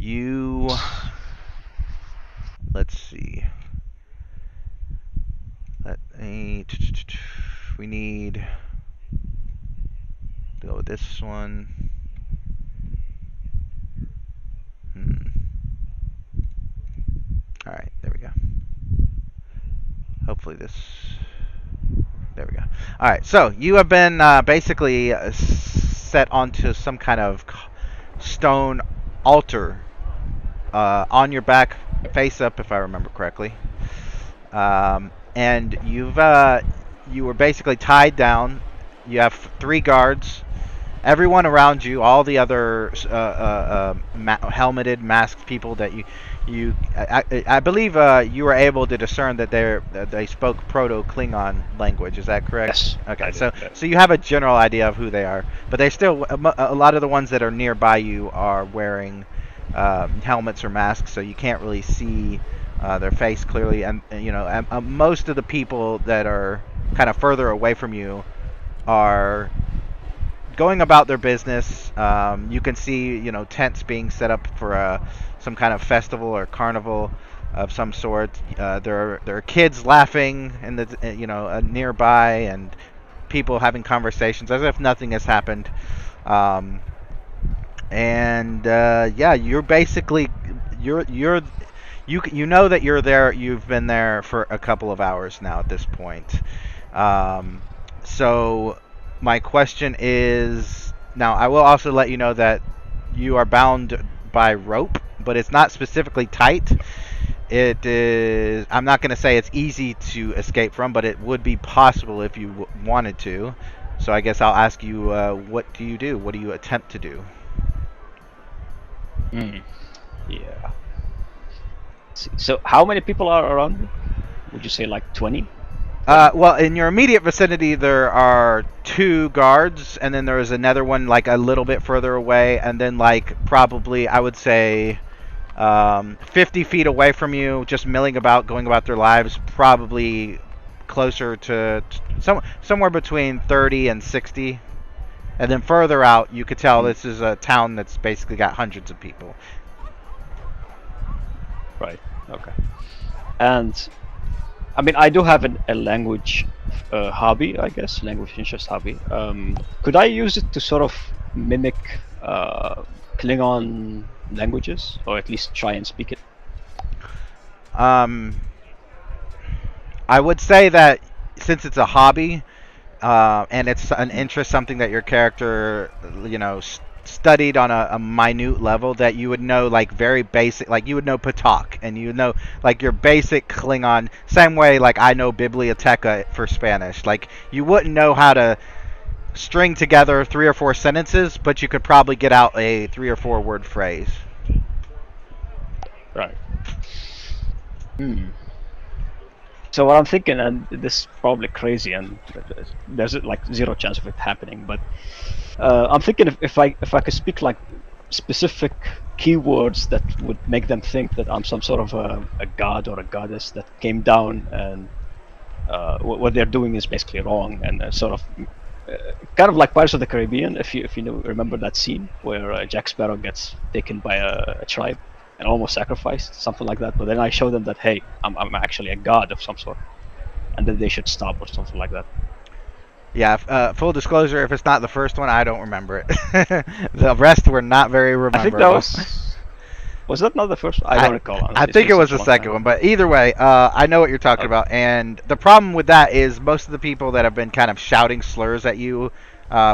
You, let's see. We need to go with this one. All right, there we go. Hopefully this. There we go. All right, so you have been basically set onto some kind of stone altar on your back, face up, if I remember correctly. And you were basically tied down. You have 3 guards. Everyone around you, all the other helmeted, masked people that I believe you were able to discern that they spoke Proto-Klingon language. Is that correct? Yes. Okay, so you have a general idea of who they are, but they still a lot of the ones that are nearby you are wearing helmets or masks, so you can't really see their face clearly, and most of the people that are kind of further away from you are going about their business. You can see, tents being set up for some kind of festival or carnival of some sort. There are kids laughing in the nearby, and people having conversations as if nothing has happened. Yeah, you're basically you know that you're there. You've been there for a couple of hours now at this point. So my question is, now I will also let you know that you are bound by rope, but it's not specifically tight. It is. I'm not going to say it's easy to escape from, but it would be possible if you wanted to. So I guess I'll ask you, what do you do? What do you attempt to do? Yeah. So how many people are around? Would you say like 20? Well, in your immediate vicinity, there are 2 guards, and then there is another one like a little bit further away, and then like probably I would say 50 feet away from you, just milling about, going about their lives, probably closer to somewhere between 30 and 60. And then further out, you could tell this is a town that's basically got hundreds of people. Right. Okay. And I mean, I do have a language hobby, I guess, language interest hobby. Could I use it to sort of mimic Klingon languages, or at least try and speak it? I would say that since it's a hobby, and it's an interest, something that your character, studied on a minute level, that you would know like very basic, like you would know Patak, and you would know like your basic Klingon, same way like I know Biblioteca for Spanish. Like you wouldn't know how to string together 3 or 4 sentences, but you could probably get out a 3 or 4 word phrase. Right. So what I'm thinking, and this is probably crazy, and there's like 0 chance of it happening, but I'm thinking if I could speak like specific keywords that would make them think that I'm some sort of a god or a goddess that came down, and what they're doing is basically wrong, and sort of kind of like Pirates of the Caribbean, if you remember that scene where Jack Sparrow gets taken by a tribe and almost sacrificed, something like that. But then I show them that, hey, I'm actually a god of some sort, and that they should stop or something like that. Yeah, full disclosure, if it's not the first one, I don't remember it. The rest were not very rememberable. I think that was that not the first? I don't recall. Honestly. I think it was the second one, but either way, I know what you're talking about. And the problem with that is most of the people that have been kind of shouting slurs at you,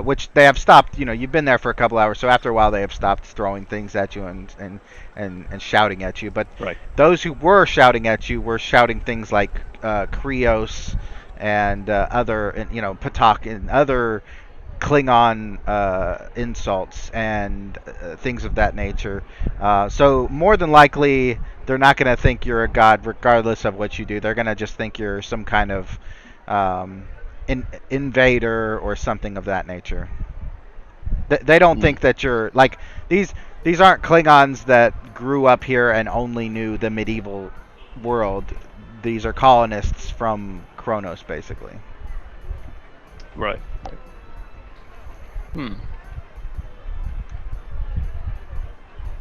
which they have stopped. You've been there for a couple hours, so after a while they have stopped throwing things at you and shouting at you. But those who were shouting at you were shouting things like Krios and other, Patak and other Klingon insults and things of that nature. So more than likely, they're not going to think you're a god, regardless of what you do. They're going to just think you're some kind of invader or something of that nature. They don't think that you're like these. These aren't Klingons that grew up here and only knew the medieval world. These are colonists from Kronos, basically.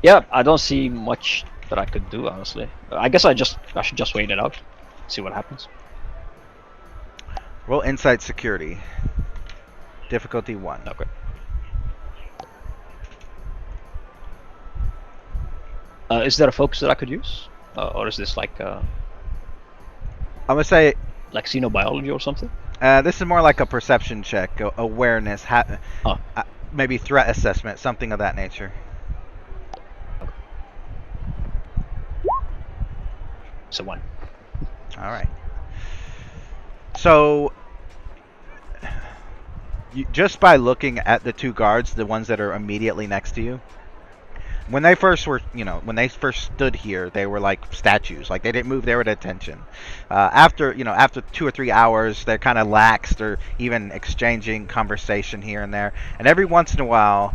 Yeah, I don't see much that I could do, honestly. I guess I should just wait it out, see what happens. Roll Insight Security. Difficulty 1. Okay. Is there a focus that I could use, or is this like I'm gonna say xenobiology or something? this is more like a perception check, awareness, Oh. maybe threat assessment, something of that nature. So 1. All right. So, just by looking at the two guards, the ones that are immediately next to you, when they first were, when they first stood here, they were like statues. Like they didn't move; they were at attention. After 2 or 3 hours, they're kind of laxed, or even exchanging conversation here and there. And every once in a while,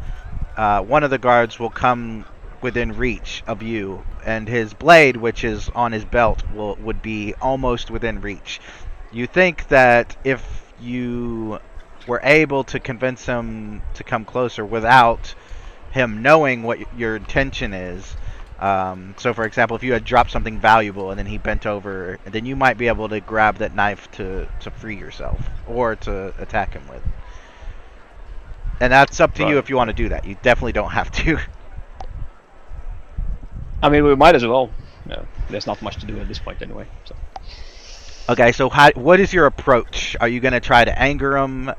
one of the guards will come within reach of you, and his blade, which is on his belt, would be almost within reach. You think that if you were able to convince him to come closer without him knowing what your intention is, so for example, if you had dropped something valuable and then he bent over, then you might be able to grab that knife to free yourself or to attack him with. And that's up to you if you want to do that. You definitely don't have to. I mean, we might as well. Yeah, there's not much to do at this point anyway. So. Okay, so what is your approach? Are you going to try to anger him?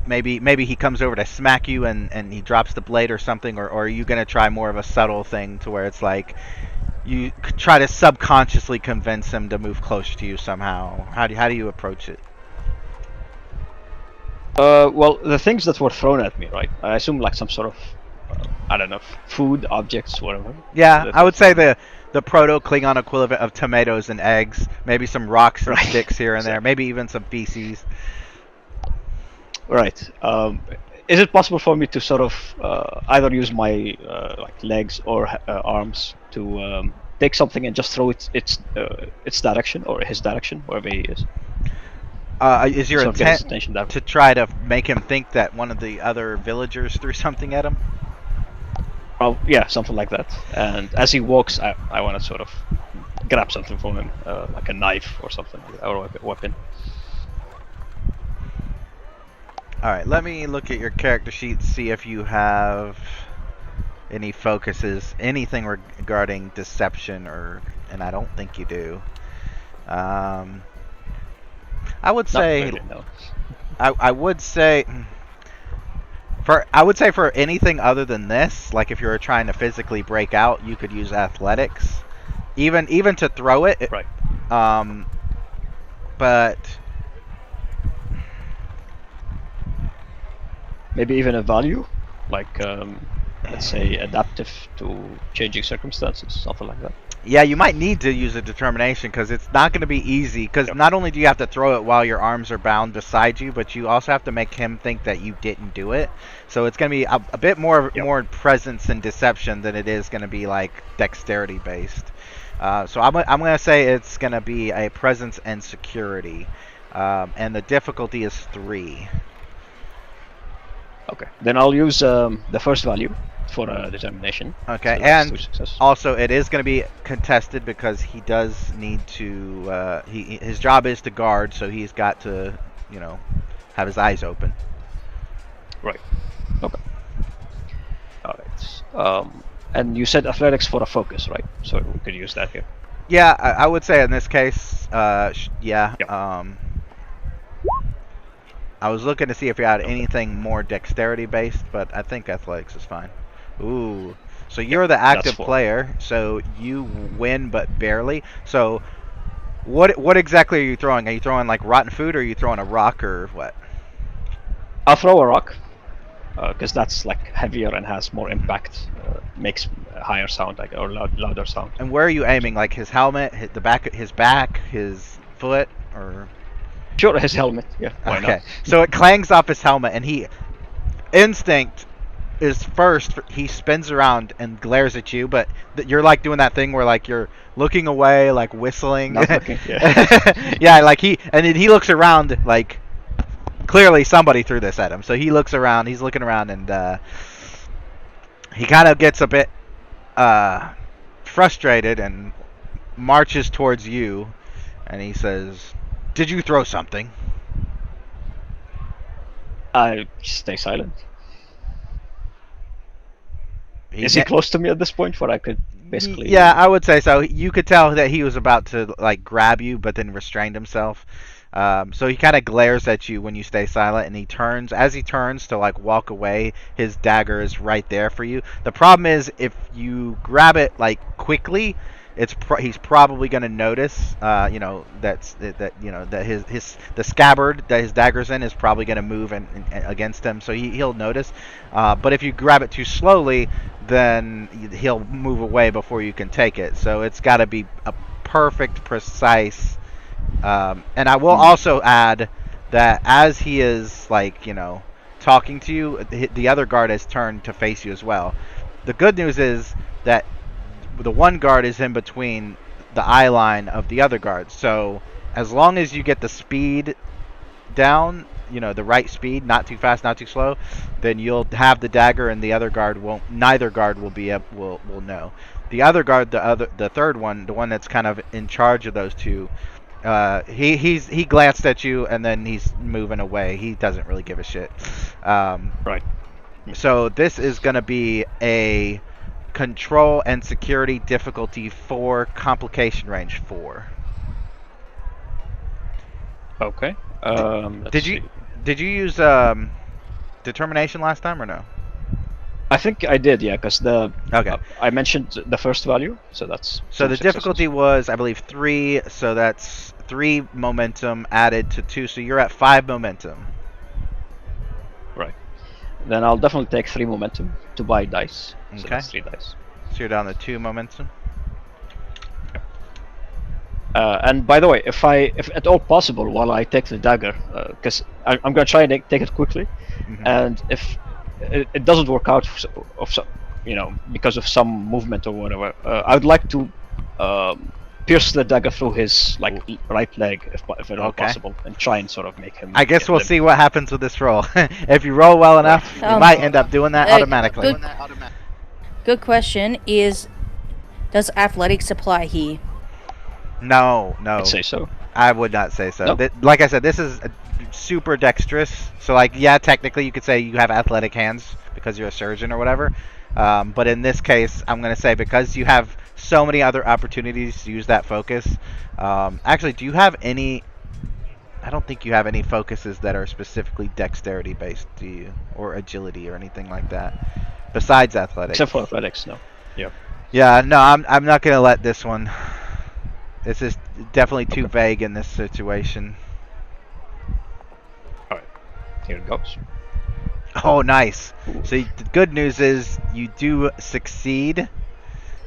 Maybe he comes over to smack you and he drops the blade or something, or are you going to try more of a subtle thing to where it's like you try to subconsciously convince him to move closer to you somehow? How do you approach it? Well, the things that were thrown at me, right? I assume like some sort of, I don't know, food, objects, whatever. Yeah, I would say the proto-Klingon equivalent of tomatoes and eggs, maybe some rocks and sticks here and there, maybe even some feces. Right. Is it possible for me to sort of either use my like legs or arms to take something and just throw its direction or his direction, wherever he is? Is your intent to try to make him think that one of the other villagers threw something at him? Oh, yeah, something like that. And as he walks, I want to sort of grab something from him, like a knife or something, or a weapon. Alright, let me look at your character sheet, see if you have any focuses, anything regarding deception, and I don't think you do. I would say... Really, no. I would say... I would say for anything other than this, like if you were trying to physically break out, you could use athletics, even to throw it. Right. But maybe even a value, like let's say adaptive to changing circumstances, something like that. Yeah, you might need to use a determination because it's not going to be easy. Because not only do you have to throw it while your arms are bound beside you, but you also have to make him think that you didn't do it. So it's going to be a bit more presence and deception than it is going to be like dexterity based. So I'm going to say it's going to be a presence and security, and the difficulty is 3. Okay, then I'll use the first value for a determination. Okay, so and also it is going to be contested because he does need to. His job is to guard, so he's got to, have his eyes open. Right. Okay. All right. And you said athletics for a focus, right? So we could use that here. Yeah, I would say in this case, yeah. Yep. I was looking to see if you had anything more dexterity based, but I think athletics is fine. Ooh, so you're the active player, so you win but barely. So what exactly are you throwing? Are you throwing like rotten food, or are you throwing a rock, or what? I'll throw a rock, because that's like heavier and has more impact, makes a higher sound, like, or louder sound. And where are you aiming? Like his helmet, his back, his foot, or? Sure, his helmet. Yeah. Why okay. not? So it clangs off his helmet, and instinct is first. He spins around and glares at you, but you're like doing that thing where like you're looking away, like whistling. Not looking. Yeah. Yeah, like and then he looks around, like clearly somebody threw this at him. So he looks around. He's looking around, and he kind of gets a bit frustrated and marches towards you, and he says, "Did you throw something?" I stay silent. Is he ne- close to me at this point where I could basically... Yeah, I would say so. You could tell that he was about to like grab you, but then restrained himself. So he kind of glares at you when you stay silent, and he turns. As he turns to like walk away, his dagger is right there for you. The problem is if you grab it like quickly, he's probably going to notice. That his the scabbard that his dagger's in is probably going to move against him, so he'll notice. But if you grab it too slowly, then he'll move away before you can take it. So it's got to be a perfect, precise. And I will also add that as he is talking to you, the other guard has turned to face you as well. The good news is that the one guard is in between the eye line of the other guard. So as long as you get the speed down, the right speed, not too fast, not too slow, then you'll have the dagger, and the other guard won't. Neither guard will will know. The other guard, the third one, the one that's kind of in charge of those two, he glanced at you and then he's moving away. He doesn't really give a shit. Right. So this is going to be a control and security difficulty 4, complication range 4. Okay. Did you use determination last time or no? I think I did, yeah, because okay. I mentioned the first value, so that's... So the difficulty was, I believe, 3, so that's 3 momentum added to 2, so you're at 5 momentum. Right. Then I'll definitely take 3 momentum to buy dice. Okay. So that's 3 dice. So you're down to 2 momentum. And by the way, if at all possible, while I take the dagger, because I'm gonna try and take it quickly, and if it doesn't work out because of some movement or whatever, I would like to pierce the dagger through his right leg, if at all possible, and try and sort of make him... I guess we'll see what happens with this roll. If you roll well enough, you might end up doing that automatically. Good question is, does athletics apply here? No. I'd say so. I would not say so. Nope. Like I said, this is super dexterous. So, technically you could say you have athletic hands because you're a surgeon or whatever. But in this case, I'm going to say because you have so many other opportunities to use that focus. Actually, do you have any... I don't think you have any focuses that are specifically dexterity based, do you? Or agility or anything like that. Besides athletics. Except for athletics, no. Yeah. Yeah, no, I'm not going to let this one... This is definitely too vague in this situation. Alright, here it goes. Oh, nice. So the good news is you do succeed.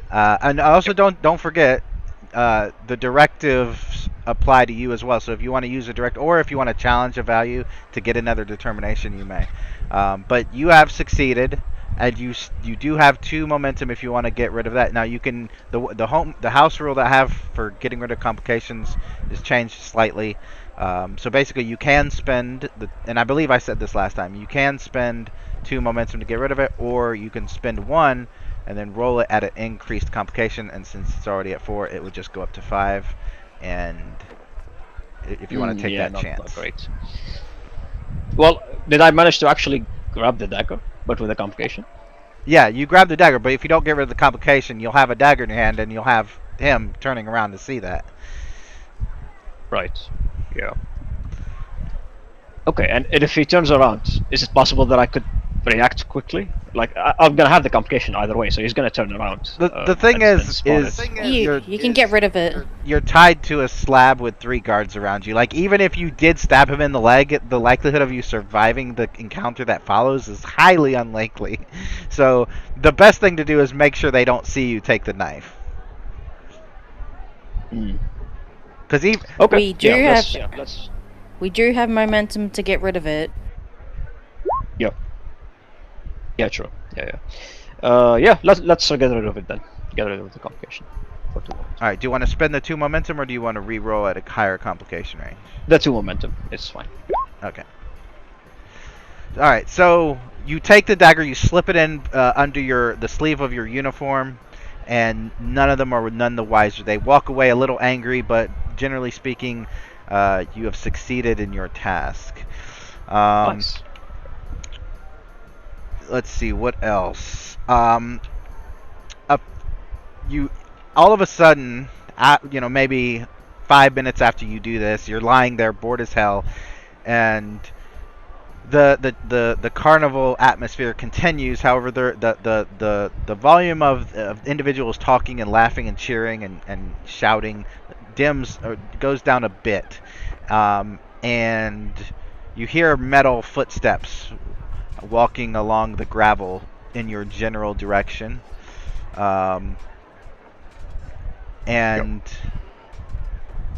And also don't forget, the directives apply to you as well. So if you want to use a direct, or if you want to challenge a value to get another determination, you may. But you have succeeded. And you do have 2 momentum if you want to get rid of that. Now you can the house rule that I have for getting rid of complications is changed slightly. So basically you can spend and I believe I said this last time. You can spend 2 momentum to get rid of it, or you can spend 1 and then roll it at an increased complication. And since it's already at 4, it would just go up to 5. And if you want to take that chance. Not great. Well, did I manage to actually grab the dagger? But with a complication? Yeah, you grab the dagger, but if you don't get rid of the complication, you'll have a dagger in your hand, and you'll have him turning around to see that. Right. Yeah. Okay, and if he turns around, is it possible that I could react quickly? I'm gonna have the complication either way, so he's gonna turn around. The thing is you can get rid of it. You're tied to a slab with 3 guards around you. Even if you did stab him in the leg, the likelihood of you surviving the encounter that follows is highly unlikely. So the best thing to do is make sure they don't see you take the knife. Because we do have momentum to get rid of it. Yep. Yeah, true. Yeah. Let's get rid of it then. Get rid of the complication. For 2 momentum. Alright, do you want to spend the 2 momentum, or do you want to re-roll at a higher complication range? The 2 momentum. It's fine. Okay. Alright, so you take the dagger, you slip it in under the sleeve of your uniform, and none of them are none the wiser. They walk away a little angry, but generally speaking, you have succeeded in your task. Nice. Let's see what else. You all of a sudden, maybe 5 minutes after you do this, you're lying there bored as hell, and the carnival atmosphere continues. However, the volume of individuals talking and laughing and cheering and shouting dims or goes down a bit, and you hear metal footsteps walking along the gravel in your general direction, and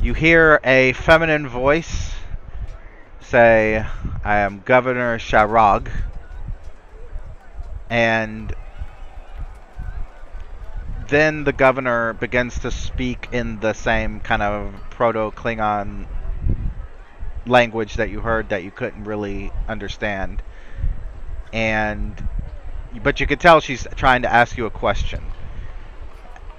you hear a feminine voice say, "I am Governor Sharog," and then the governor begins to speak in the same kind of Proto-Klingon language that you heard that you couldn't really understand, but you could tell she's trying to ask you a question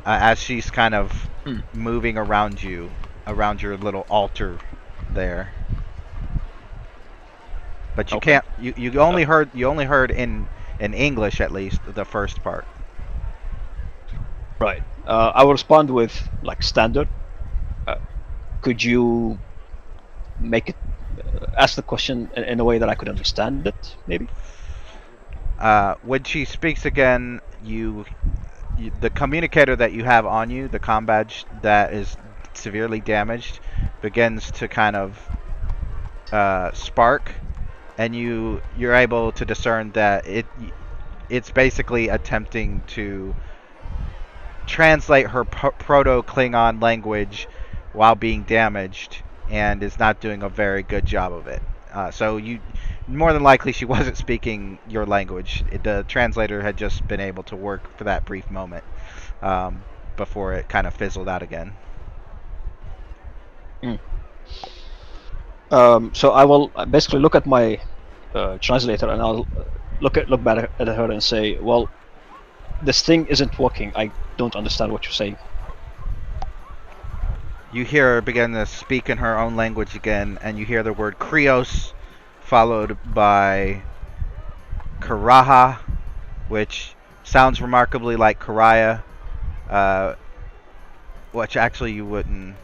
as she's kind of moving around you, around your little altar there. But you can't. You only heard in English, at least, the first part. Right. I will respond with like standard. Could you make it ask the question in a way that I could understand it, maybe? When she speaks again, the communicator that you have on you, the comm badge that is severely damaged, begins to kind of spark, and you're able to discern that it's basically attempting to translate her Proto-Klingon language while being damaged, and is not doing a very good job of it. So more than likely she wasn't speaking your language. The translator had just been able to work for that brief moment before it kind of fizzled out again. So I will basically look at my translator, and I'll look back at her and say, well, this thing isn't working. I don't understand what you're saying. You hear her begin to speak in her own language again, and you hear the word Krios followed by Karaha, which sounds remarkably like Karaya, which actually you wouldn't.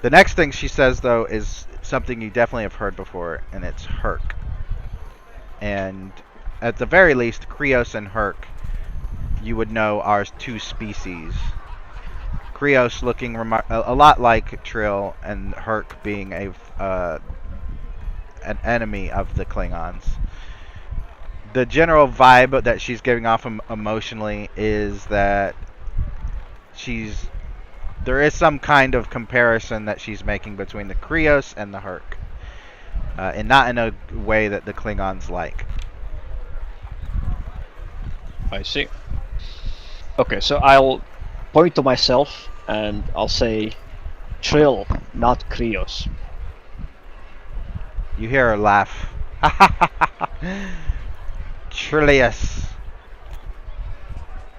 The next thing she says, though, is something you definitely have heard before, and it's Herc. And at the very least, Krios and Herc, you would know, are two species. Krios looking a lot like Trill, and Herc being an enemy of the Klingons. The general vibe that she's giving off emotionally is that there is some kind of comparison that she's making between the Krios and the Herc, and not in a way that the Klingons like. I see. Okay, so I'll point to myself and I'll say Trill, not Krios. You hear her laugh. Trillius.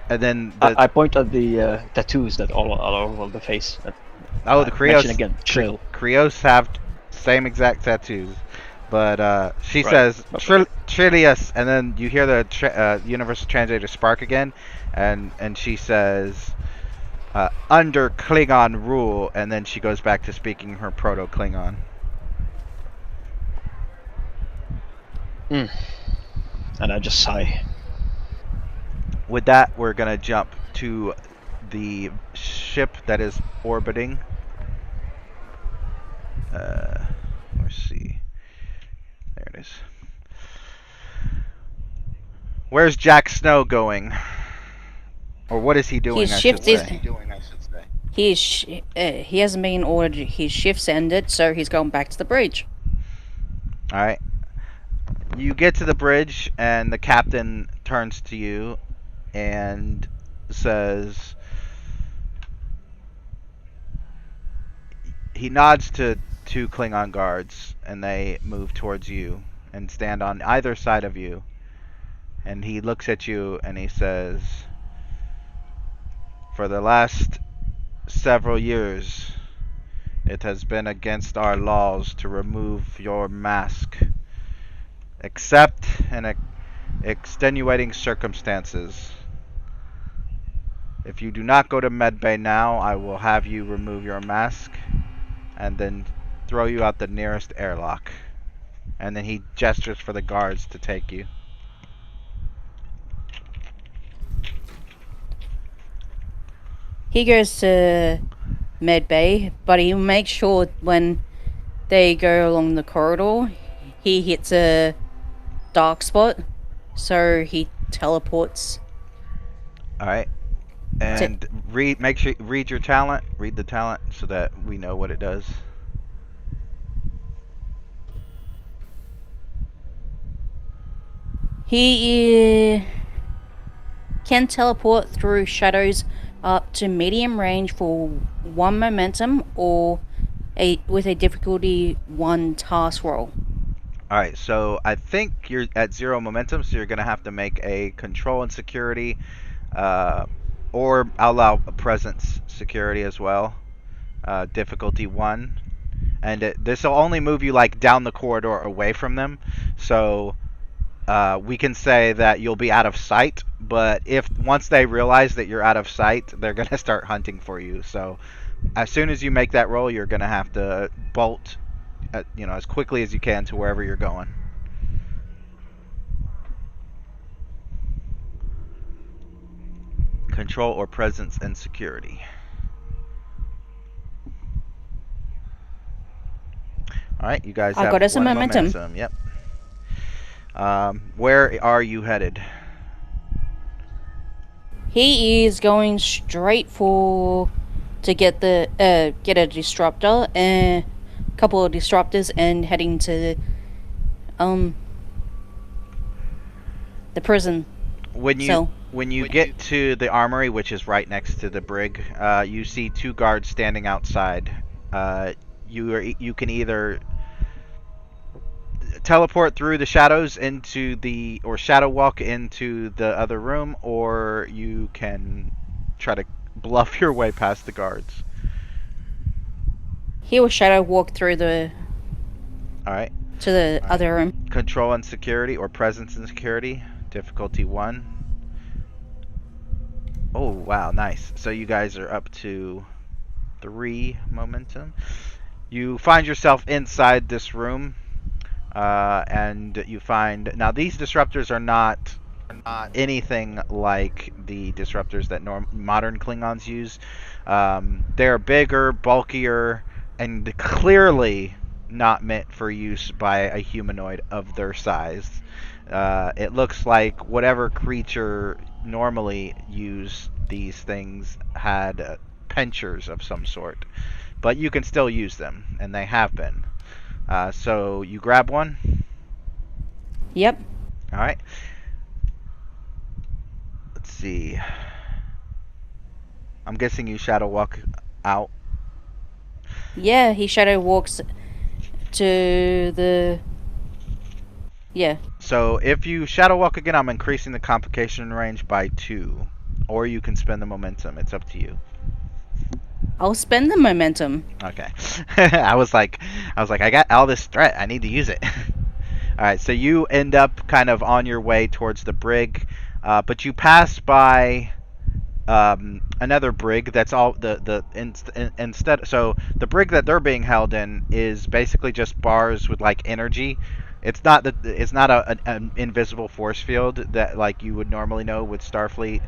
And then I point at the tattoos that all over the face. Oh, the Krios again. Trill. Krios have same exact tattoos, but she says Trillius, and then you hear the Universal Translator spark again, and she says under Klingon rule, and then she goes back to speaking her Proto-Klingon. And I just sigh. With that, we're gonna jump to the ship that is orbiting. Let's see. There it is. Where's Jack Snow going? Or what is he doing? He hasn't been ordered. His shift's ended, so he's going back to the bridge. All right. You get to the bridge, and the captain turns to you and says, he nods to two Klingon guards, and they move towards you and stand on either side of you. And he looks at you and he says, For the last several years, it has been against our laws to remove your mask, except in extenuating circumstances. If you do not go to medbay now, I will have you remove your mask and then throw you out the nearest airlock. And then he gestures for the guards to take you. He goes to med bay, but he makes sure when they go along the corridor, he hits a dark spot, so he teleports. All right. And make sure read your talent. Read the talent so that we know what it does. He can teleport through shadows up to medium range for 1 momentum or with a difficulty 1 task roll. Alright, so I think you're at 0 momentum, so you're going to have to make a control and security, or allow a presence security as well. Difficulty 1. And this will only move you like down the corridor away from them, so we can say that you'll be out of sight, but if once they realize that you're out of sight, they're going to start hunting for you. So as soon as you make that roll, you're going to have to bolt as quickly as you can to wherever you're going. Control or presence and security. Alright, you guys have got us a 1 momentum. Yep. Where are you headed? He is going straight to get a disruptor, a couple of disruptors, and heading to the prison. When you get to the armory, which is right next to the brig, you see 2 guards standing outside. You can either teleport through the shadows or shadow walk into the other room, or you can try to bluff your way past the guards. He will shadow walk through to the other room. Control and security or presence and security, difficulty 1. Oh wow, nice. So you guys are up to 3 momentum. You find yourself inside this room, and you find now these disruptors are not anything like the disruptors that modern Klingons use. They're bigger, bulkier, and clearly not meant for use by a humanoid of their size. It looks like whatever creature normally used these things had pinchers of some sort, but you can still use them, and they have been. So you grab one? Yep. Alright. Let's see. I'm guessing you shadow walk out. Yeah, he shadow walks to the... Yeah. So if you shadow walk again, I'm increasing the complication range by 2. Or you can spend the momentum. It's up to you. I'll spend the momentum. Okay. I was like, I got all this threat. I need to use it. Alright, so you end up kind of on your way towards the brig. But you pass by another brig that's all instead. So the brig that they're being held in is basically just bars with like energy. It's not an invisible force field that like you would normally know with Starfleet.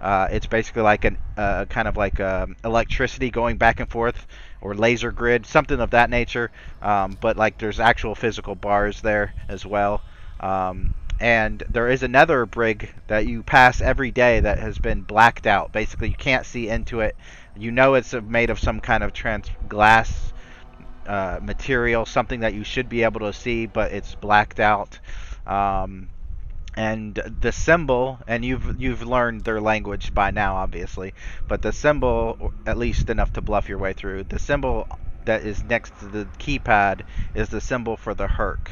It's basically like an kind of like electricity going back and forth, or laser grid, something of that nature. But like there's actual physical bars there as well. And there is another brig that you pass every day that has been blacked out. Basically, you can't see into it. You know it's made of some kind of glass material, something that you should be able to see, but it's blacked out. And the symbol, and you've learned their language by now, obviously, but the symbol, at least enough to bluff your way through, the symbol that is next to the keypad is the symbol for the Herc.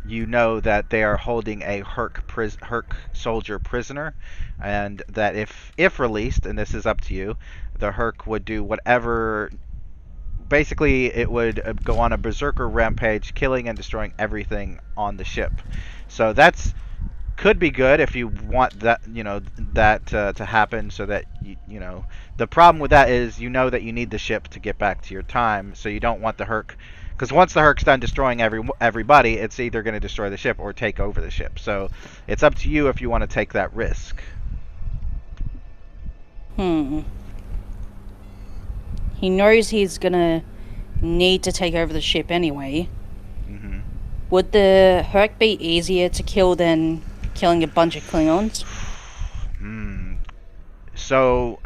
you know that they are holding a Herc soldier prisoner, and that if released, and this is up to you, the Herc would do whatever. Basically, it would go on a berserker rampage, killing and destroying everything on the ship. So that's could be good if you want that, that to happen, so that the problem with that is that you need the ship to get back to your time, so you don't want the Herc, because once the Herc's done destroying everybody, it's either going to destroy the ship or take over the ship. So it's up to you if you want to take that risk. He knows he's gonna need to take over the ship anyway. Mm-hmm. Would the Herc be easier to kill than killing a bunch of Klingons? So,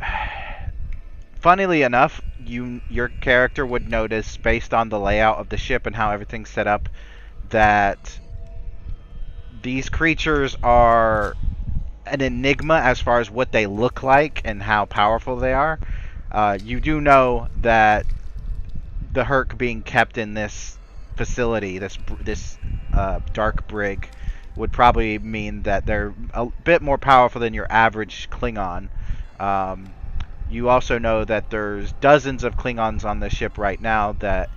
funnily enough, your character would notice, based on the layout of the ship and how everything's set up, that these creatures are an enigma as far as what they look like and how powerful they are. You do know that the Herc being kept in this facility, this dark brig, would probably mean that they're a bit more powerful than your average Klingon. You also know that there's dozens of Klingons on the ship right now that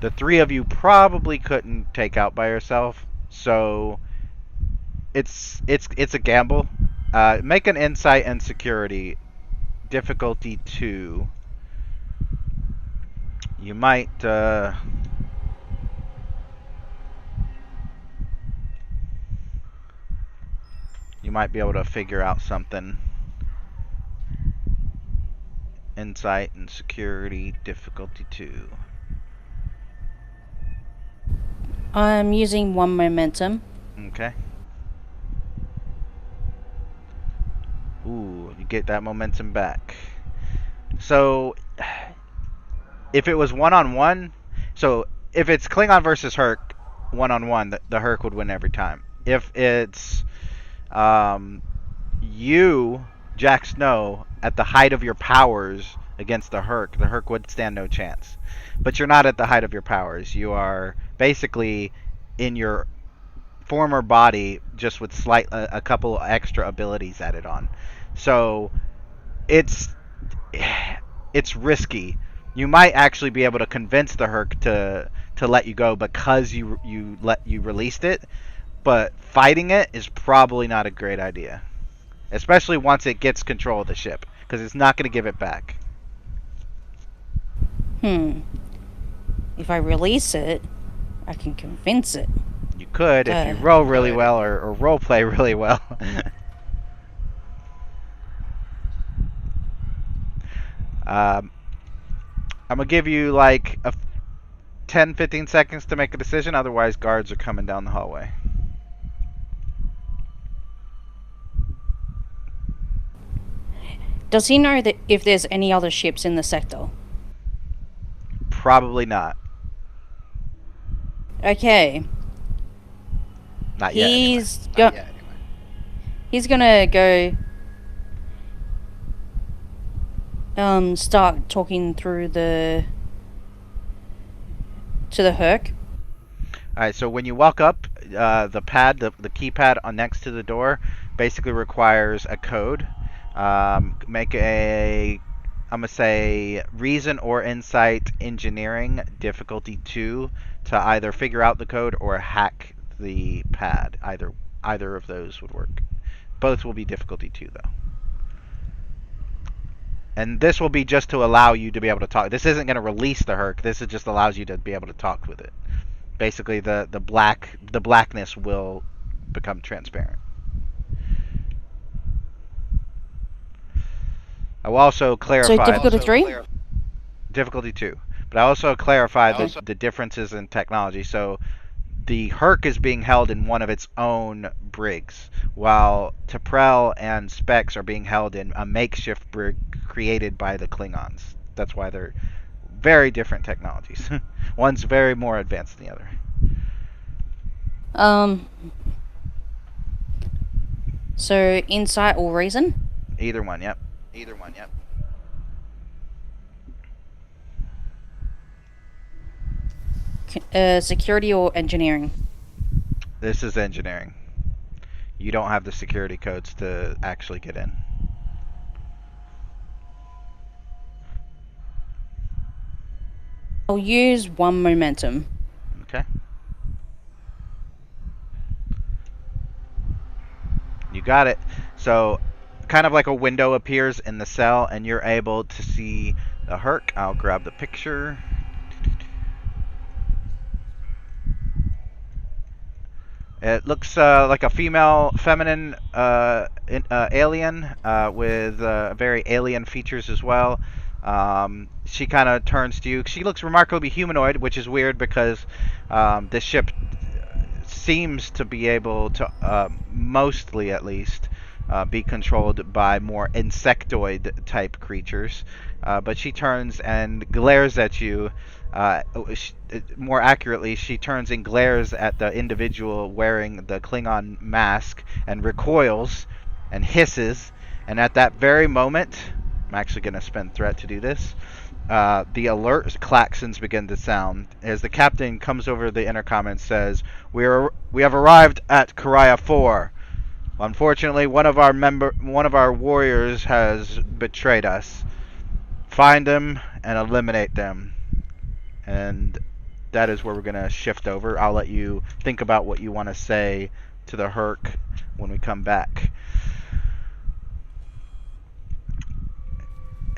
the three of you probably couldn't take out by yourself. So it's a gamble. Make an insight and security, difficulty 2. You might be able to figure out something. Insight and security, difficulty 2. I'm using 1 momentum. Okay. Ooh, you get that momentum back. So, if it was one-on-one, so if it's Klingon versus Herc, one-on-one, the Herc would win every time. If it's you, Jack Snow, at the height of your powers against the Herc would stand no chance. But you're not at the height of your powers. You are basically in your former body, just with a couple extra abilities added on. So it's risky. You might actually be able to convince the Herc to let you go because you released it, but fighting it is probably not a great idea, especially once it gets control of the ship, because it's not going to give it back. If I release it, I can convince it. You could if you roll really well or role play really well. I'm gonna give you like 10-15 seconds to make a decision, otherwise guards are coming down the hallway. Does he know that if there's any other ships in the sector? Probably not. Okay. Not yet. He's gonna go start talking through to the Herc. Alright, so when you walk up, the keypad on next to the door basically requires a code. Make I'm gonna say reason or insight engineering, difficulty 2, to either figure out the code or hack the pad. Either of those would work. Both will be difficulty 2 though. And this will be just to allow you to be able to talk. This isn't going to release the Herc. This just allows you to be able to talk with it. Basically, the blackness will become transparent. I will also clarify. So difficulty 3? Difficulty 2. But I also clarify the differences in technology. So the Herc is being held in one of its own brigs, while T'Prel and Specs are being held in a makeshift brig created by the Klingons. That's why they're very different technologies. One's very more advanced than the other. So insight or reason? Either one, yep. Security or engineering? This is engineering. You don't have the security codes to actually get in. I'll use 1 momentum. Okay. You got it. So, kind of like a window appears in the cell, and you're able to see the Herc. I'll grab the picture. It looks like a feminine alien with very alien features as well. She kind of turns to you. She looks remarkably humanoid, which is weird because this ship seems to be able to, mostly at least, be controlled by more insectoid type creatures. But she turns and glares at you. More accurately, she turns and glares at the individual wearing the Klingon mask and recoils and hisses. And at that very moment, I'm actually going to spend threat to do this. The alert klaxons begin to sound as the captain comes over the intercom and says, "We have arrived at Karaya 4. Unfortunately, one of our warriors has betrayed us. Find them and eliminate them." And that is where we're going to shift over. I'll let you think about what you want to say to the Herc when we come back.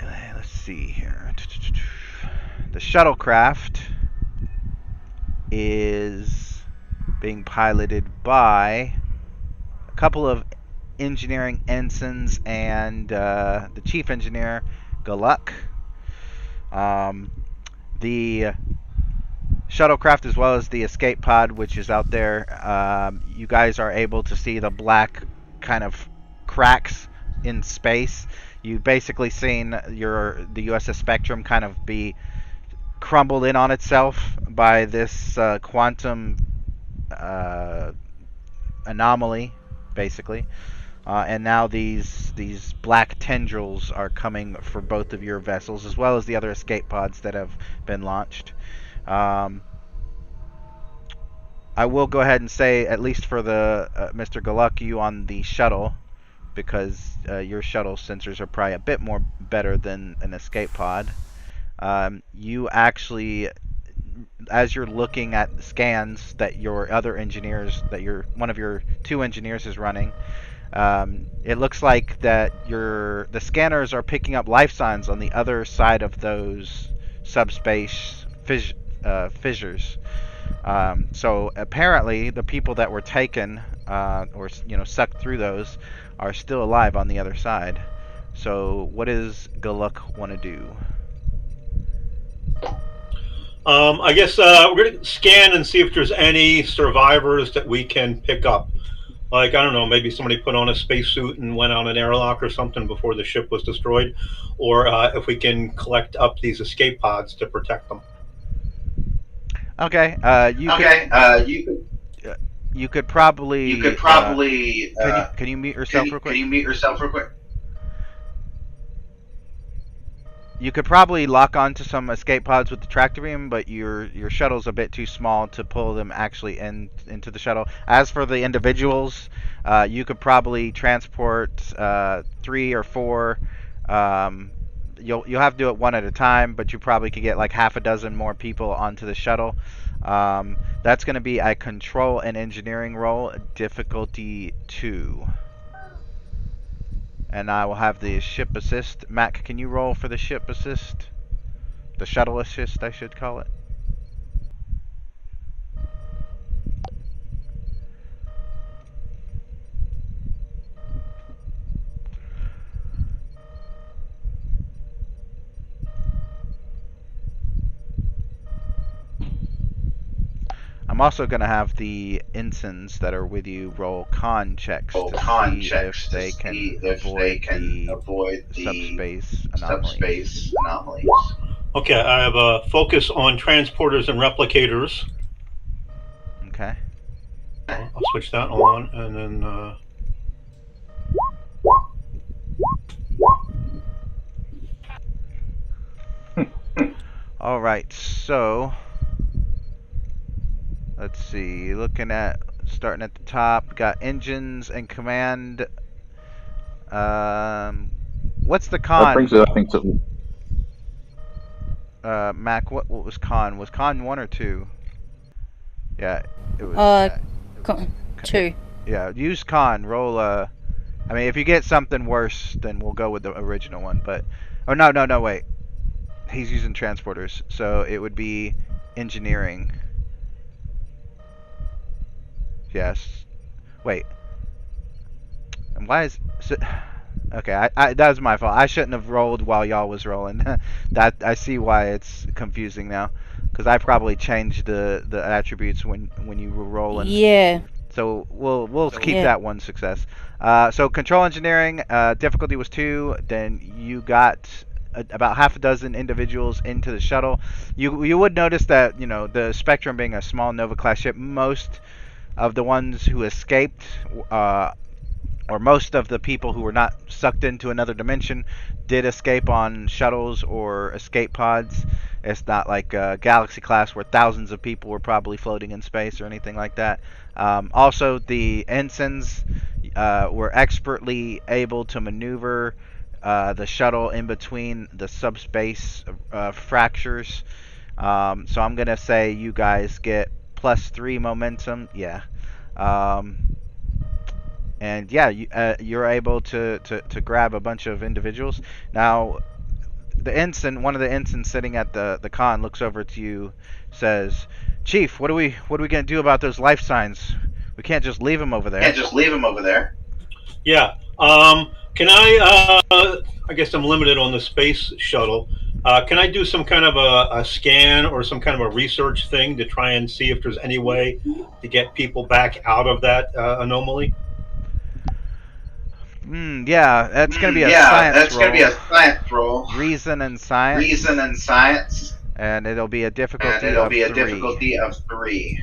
Let's see here. The shuttlecraft is being piloted by a couple of engineering ensigns and the chief engineer, Galuk. The shuttlecraft, as well as the escape pod, which is out there, you guys are able to see the black kind of cracks in space. You've basically seen the USS Spectrum kind of be crumbled in on itself by this quantum anomaly, basically. And now these black tendrils are coming for both of your vessels, as well as the other escape pods that have been launched. I will go ahead and say, at least for the Mr. Galuk, you on the shuttle, because your shuttle sensors are probably a bit more better than an escape pod. You actually, as you're looking at scans that your other engineers, one of your 2 engineers is running, it looks like that the scanners are picking up life signs on the other side of those subspace fissures. So apparently, the people that were taken or sucked through those are still alive on the other side. So what does Galuk want to do? I guess we're going to scan and see if there's any survivors that we can pick up. Like, I don't know, maybe somebody put on a spacesuit and went on an airlock or something before the ship was destroyed. Or if we can collect up these escape pods to protect them. Okay. You could probably. Can you mute yourself real quick? Can you mute yourself real quick? You could probably lock onto some escape pods with the tractor beam, but your shuttle's a bit too small to pull them actually into the shuttle. As for the individuals, you could probably transport 3 or 4. You'll have to do it one at a time, but you probably could get like half a dozen more people onto the shuttle. That's going to be a control and engineering roll, difficulty 2. And I will have the ship assist. Mac, can you roll for the ship assist? The shuttle assist, I should call it. I'm also going to have the ensigns that are with you roll con checks to see if they can avoid the subspace anomalies. Okay, I have a focus on transporters and replicators. Okay. I'll switch that on, and then... Alright, so... let's see, looking at starting at the top. Got engines and command. What's the con? That brings it, I think, to Mac, what was con? Was con 1 or 2? Yeah, it was. Two. Yeah, use con. Roll. I mean, if you get something worse, then we'll go with the original one. But, oh no, wait. He's using transporters, so it would be engineering. Yes. Wait. And why is so, okay? That was my fault. I shouldn't have rolled while y'all was rolling. That I see why it's confusing now, because I probably changed the attributes when you were rolling. Yeah. So we'll keep Yeah. that one success. So control engineering difficulty was 2. Then you got about half a dozen individuals into the shuttle. You would notice that the Spectrum being a small Nova class ship, most of the ones who escaped, or most of the people who were not sucked into another dimension, did escape on shuttles or escape pods. It's not like Galaxy class where thousands of people were probably floating in space or anything like that. Also, the ensigns were expertly able to maneuver the shuttle in between the subspace fractures. So I'm going to say you guys get +3 momentum. Yeah. And yeah, you're able to grab a bunch of individuals. Now, one of the ensigns sitting at the con looks over to you, says, "Chief, what are we gonna do about those life signs? We can't just leave them over there." Yeah. Can I? I guess I'm limited on the space shuttle. Can I do some kind of a scan or some kind of a research thing to try and see if there's any way to get people back out of that anomaly? Yeah, that's gonna be a science roll. Reason and science. And it'll be a difficulty of 3.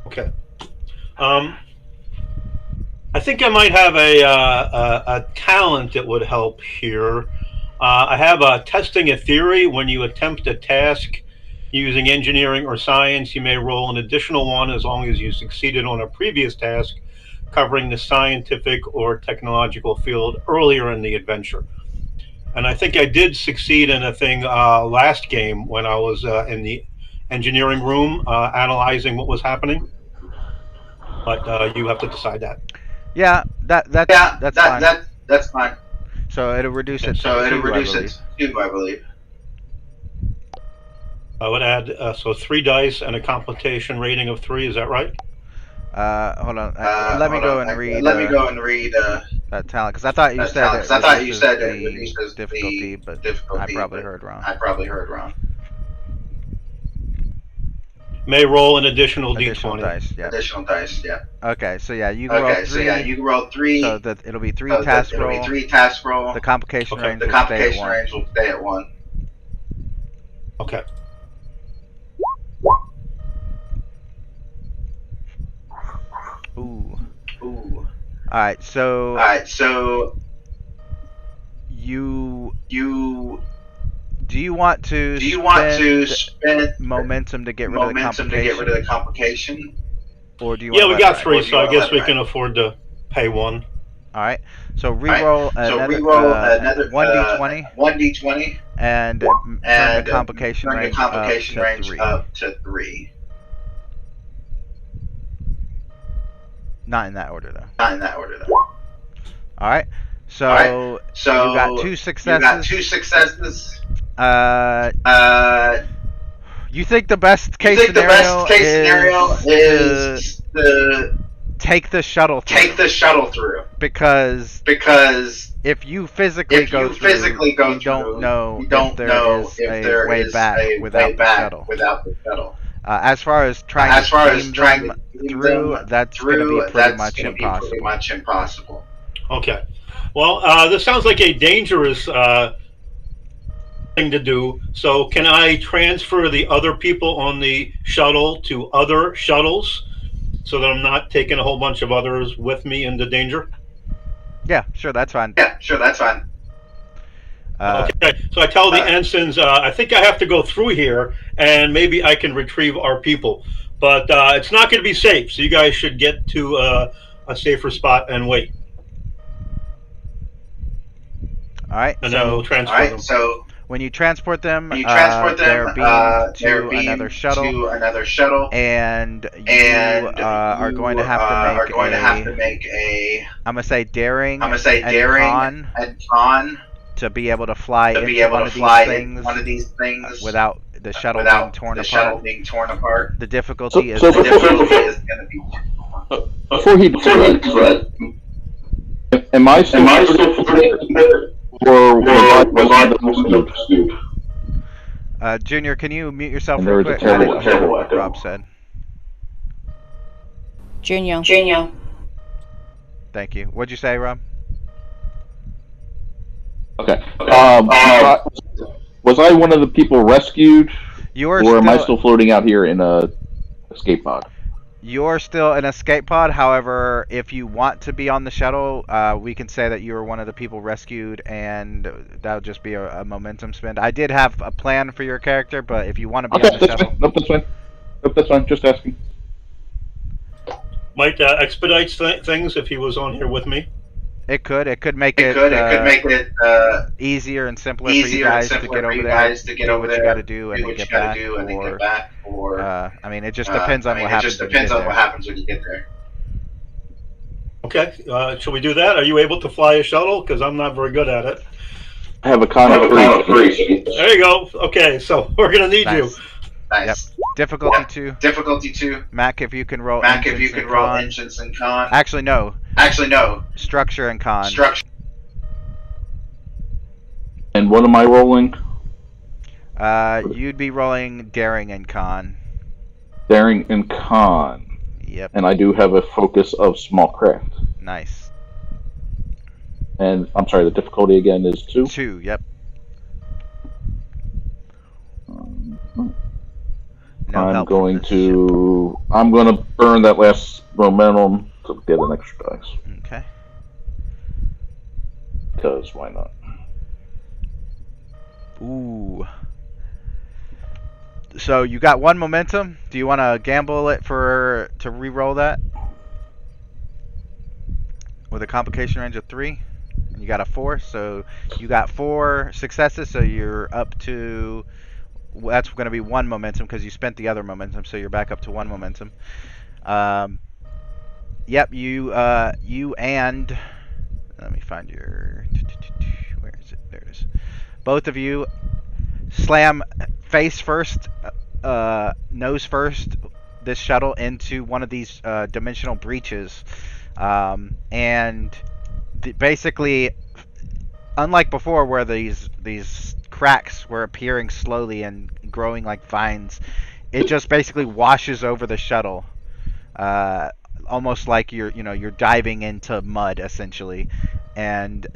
Okay. I think I might have a talent that would help here. I have testing a theory. When you attempt a task using engineering or science, you may roll an additional one as long as you succeeded on a previous task covering the scientific or technological field earlier in the adventure. And I think I did succeed in a thing last game when I was in the engineering room analyzing what was happening. But you have to decide that. Yeah, that's fine. That's fine. So it'll reduce it to 2, I believe. I would add 3 dice and a complication rating of 3. Is that right? Hold on. Let me go and read that talent, because I thought you said it reduces the difficulty, but I probably heard wrong. May roll an additional d20. Additional dice, yeah. Okay, so yeah, you can roll 3. So that it'll be 3 task roll. The complication range will stay at 1. Okay. Ooh. All right, so you do you want to spend momentum to get rid of the complication? Or do you we got 3, so I guess we can afford to pay 1. All right. So reroll another 1d20 and turn the complication range up to 3. Not in that order though. All right. So you got 2 successes. You think the best case scenario is to take the shuttle through. Because if you physically go through, you don't know if there is a way back without the shuttle. As far as trying to beam through, that's going to be pretty much impossible. Okay. Well, this sounds like a dangerous thing to do. So can I transfer the other people on the shuttle to other shuttles so that I'm not taking a whole bunch of others with me into danger? Yeah, sure, that's fine. Okay, so I tell the ensigns, I think I have to go through here, and maybe I can retrieve our people. But it's not going to be safe, so you guys should get to a safer spot and wait. All right. And then we'll transfer them. So when you transport them, they're they're beamed to another shuttle, and you are going to have to make a. I'm gonna say daring. And con to be able to fly into one of these things without the shuttle being torn apart. The difficulty is going to be. Before he does that, am I still or was I Junior, can you mute yourself and real there was quick? a terrible, I didn't hear what Rob said. Junior. Thank you. What'd you say, Rob? Okay. Was I one of the people rescued, or am I still floating out here in a escape pod? You're still an escape pod. However, if you want to be on the shuttle, we can say that you were one of the people rescued, and that'll just be a momentum spend. I did have a plan for your character, but if you want to be on the shuttle... Nope, that's fine. Just asking. Might expedite things if he was on here with me. It could make it easier and simpler for you guys to get over there, do what you got to do, and then get back. Or I mean, it just depends on what happens when you get there. Okay, shall we do that? Are you able to fly a shuttle? Because I'm not very good at it. I have a con of 3. There you go. Okay, so we're gonna need you. Nice. Yep. Difficulty 2. Mac, if you can roll. Engines and con. Actually, no. Structure and con. And what am I rolling? You'd be rolling daring and con. Daring and con. Yep. And I do have a focus of small craft. Nice. And I'm sorry, the difficulty again is 2? 2, yep. I'm going to burn that last momentum to get an extra dice. Okay. Because why not? Ooh. So you got 1 momentum. Do you want to gamble it to re-roll that with a complication range of 3? And you got a 4, so you got 4 successes. So you're up to. That's going to be 1 momentum because you spent the other momentum, so you're back up to 1 momentum. Yep, you and let me find your. Where is it? There it is. Both of you slam face first, nose first, this shuttle into one of these dimensional breaches, and basically, unlike before, where these cracks were appearing slowly and growing like vines, it just basically washes over the shuttle, almost like you're diving into mud essentially, and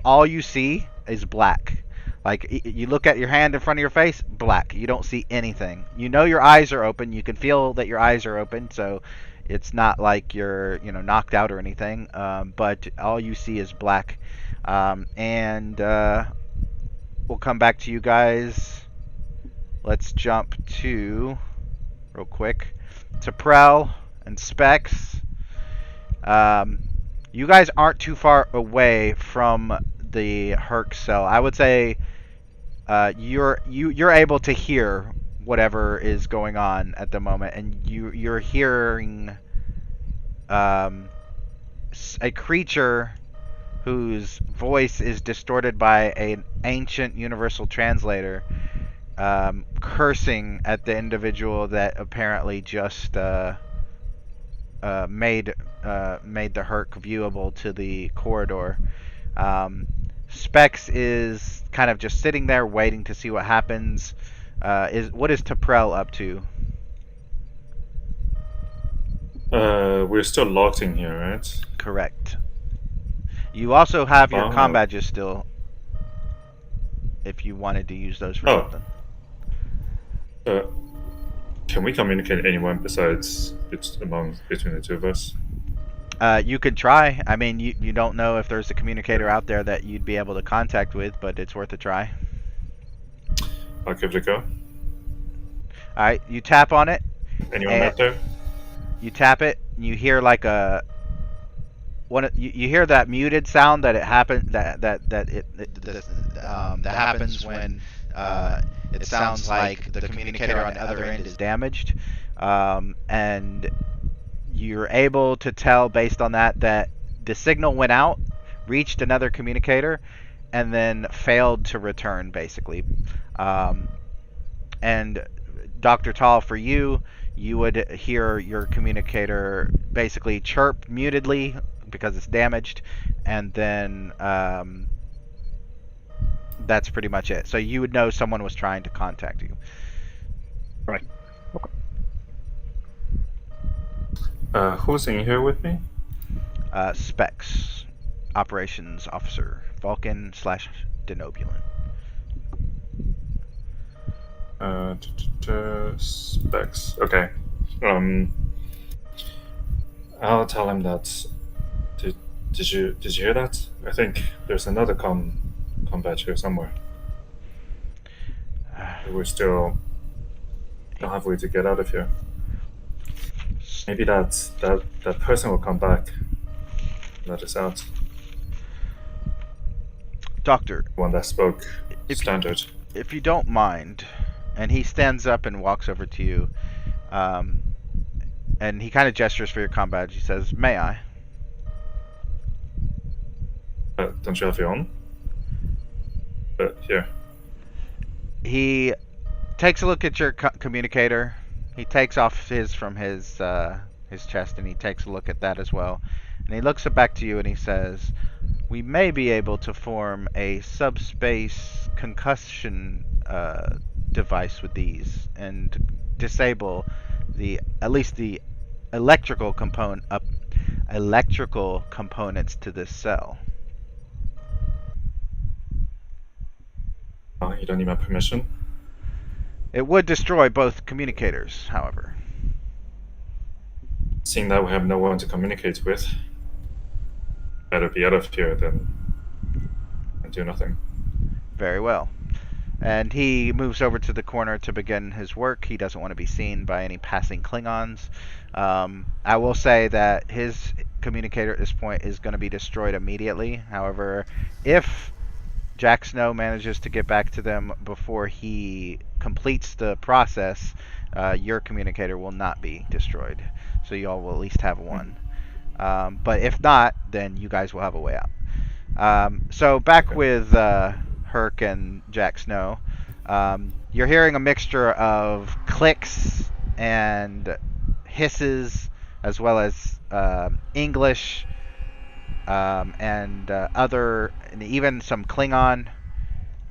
all you see is black. Like, you look at your hand in front of your face, black. You don't see anything. You know your eyes are open. You can feel that your eyes are open, so it's not like you're knocked out or anything. But all you see is black, and we'll come back to you guys. Let's jump to, real quick, to Prel and Specs. You guys aren't too far away from the Herc cell. I would say you're able to hear whatever is going on at the moment, and you're hearing a creature whose voice is distorted by an ancient universal translator, cursing at the individual that apparently just made the Herc viewable to the corridor. Specs is kind of just sitting there waiting to see what happens. What is Taprel up to? We're still locked in here, right? Correct. You also have your comm badges still, if you wanted to use those for something. Can we communicate anyone besides between the two of us? You could try. I mean, you don't know if there's a communicator out there that you'd be able to contact with, but it's worth a try. I'll give it a go. All right, you tap on it. Anyone out there? You tap it, and you hear like a you hear that muted sound that it happens that happens when it sounds like the communicator on the other end is damaged, and you're able to tell based on that the signal went out, reached another communicator, and then failed to return basically. And Dr. Tall, for you would hear your communicator basically chirp mutedly because it's damaged, and then that's pretty much it. So you would know someone was trying to contact you. Right. Okay. Who's in here with me? Specs, operations officer, Vulcan/Denobulan. Specs. Okay. I'll tell him that. Did you hear that? I think there's another com badge here somewhere. We're still don't have a way to get out of here. Maybe that person will come back. Let us out. Doctor, One that spoke standard. if you don't mind, and he stands up and walks over to you, and he kind of gestures for your comm badge. He says, "May I?" Don't you have your own? Here. He takes a look at your communicator. He takes off his from his chest, and he takes a look at that as well. And he looks back to you, and he says, "We may be able to form a subspace concussion device with these, and disable at least the electrical components to this cell." You don't need my permission? It would destroy both communicators, however. Seeing that we have no one to communicate with, better be out of here than do nothing. Very well. And he moves over to the corner to begin his work. He doesn't want to be seen by any passing Klingons. I will say that his communicator at this point is going to be destroyed immediately. However, if Jack Snow manages to get back to them before he completes the process, your communicator will not be destroyed. So you all will at least have one. But if not, then you guys will have a way out. So back with Herc and Jack Snow, you're hearing a mixture of clicks and hisses, as well as English, and even some Klingon,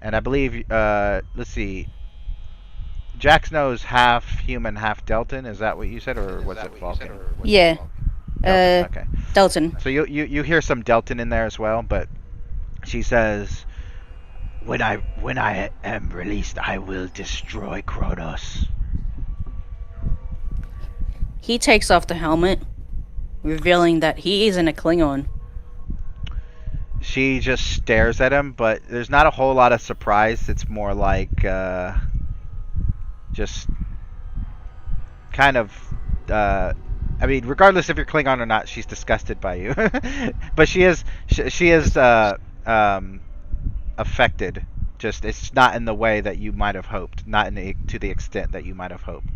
and I believe, let's see, Jack Snow's half human, half Deltan. Is that what you said, or was it Vulcan? Yeah. Deltan, okay. Deltan. So you hear some Deltan in there as well, but she says, When I am released, I will destroy Kronos." He takes off the helmet, revealing that he isn't a Klingon. She just stares at him, but there's not a whole lot of surprise. It's more like just kind of I mean, regardless if you're Klingon or not, she's disgusted by you. But she is affected. Just it's not in the way that you might have hoped, not to the extent that you might have hoped.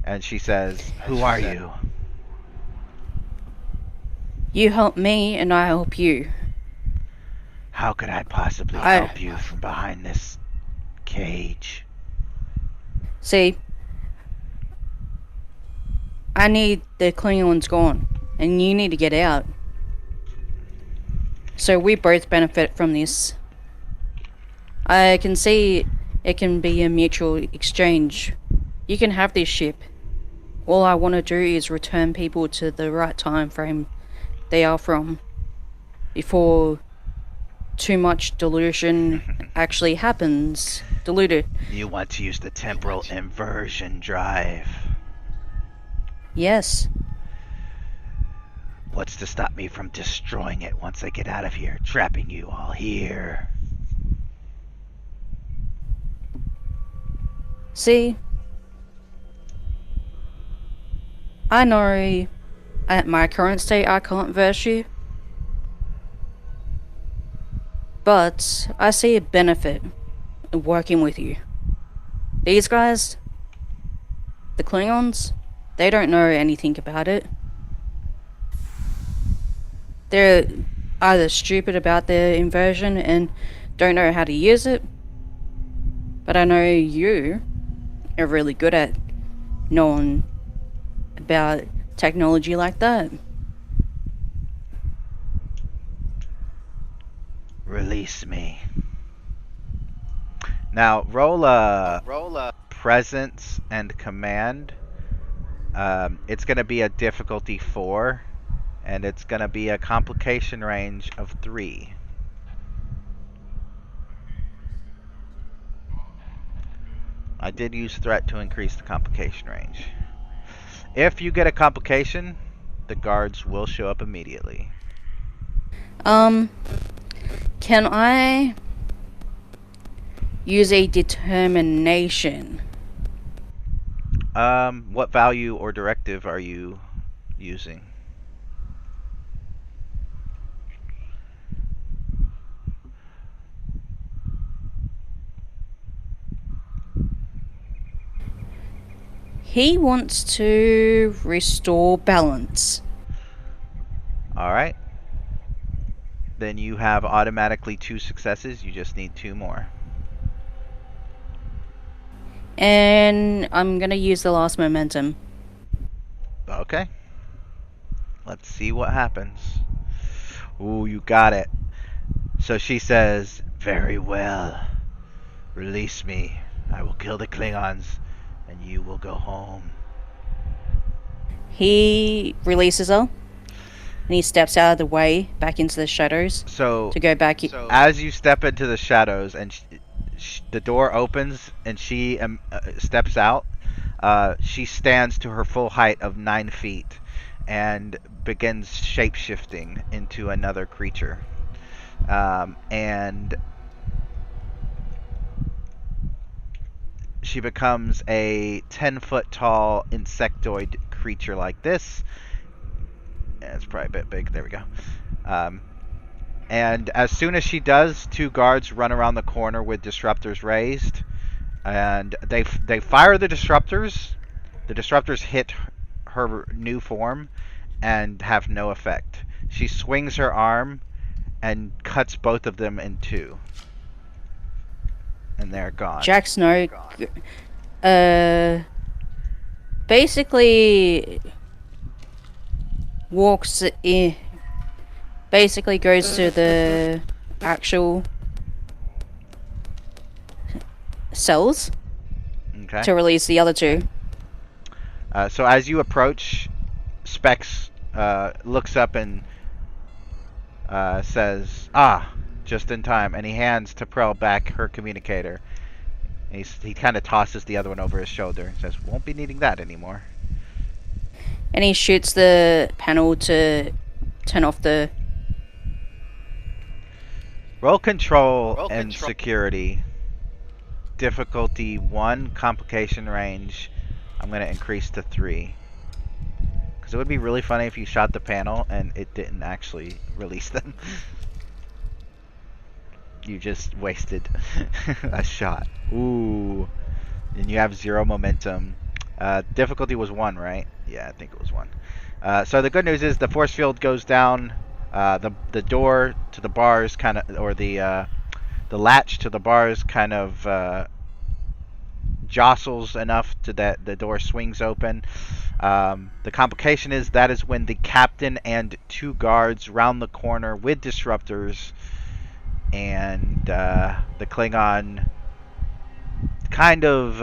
And she says, "Who are you?" You help me, and I help you. "How could I possibly help you from behind this cage?" See, I need the Klingons gone, and you need to get out. So we both benefit from this. I can see it can be a mutual exchange. You can have this ship. All I want to do is return people to the right time frame they are from, before too much delusion actually happens. Deluded. You want to use the temporal inversion drive. Yes. What's to stop me from destroying it once I get out of here, trapping you all here? See, I know at my current state I can't verse you, but I see a benefit in working with you. These guys, the Klingons, they don't know anything about it. They're either stupid about their inversion and don't know how to use it, but I know you are really good at knowing about technology like that. Release me. Now, roll a presence and command. It's going to be a difficulty 4, and it's going to be a complication range of 3. I did use threat to increase the complication range. If you get a complication, the guards will show up immediately. Can I use a determination? What value or directive are you using? He wants to restore balance. Alright. Then you have automatically 2 successes. You just need 2 more. And I'm gonna use the last momentum. Okay. Let's see what happens. Ooh, you got it. So she says, "Very well. Release me. I will kill the Klingons, and you will go home." He releases her, and he steps out of the way back into the shadows So, to go back. as you step into the shadows and the door opens and she steps out, she stands to her full height of 9 feet and begins shape-shifting into another creature. And she becomes a 10-foot tall insectoid creature like this. Yeah, it's probably a bit big. There we go. And as soon as she does, 2 guards run around the corner with disruptors raised, and they fire the disruptors. The disruptors hit her new form and have no effect. She swings her arm and cuts both of them in 2, and they're gone. Jack Snow, basically walks in. Basically goes to the actual cells Okay. to release the other 2. So as you approach, Specs looks up and says, "Ah, just in time," and he hands T'Prell back her communicator. He kind of tosses the other one over his shoulder and says, "Won't be needing that anymore." And he shoots the panel to turn off the... Roll control and security. Difficulty 1, complication range. I'm going to increase to 3. Because it would be really funny if you shot the panel and it didn't actually release them. You just wasted a shot. Ooh. And you have 0 momentum. Difficulty was 1, right? Yeah, I think it was 1. So the good news is the force field goes down. The door to the bars kind of, or the latch to the bars kind of jostles enough to that the door swings open. The complication is that is when the captain and 2 guards round the corner with disruptors, and the Klingon kind of,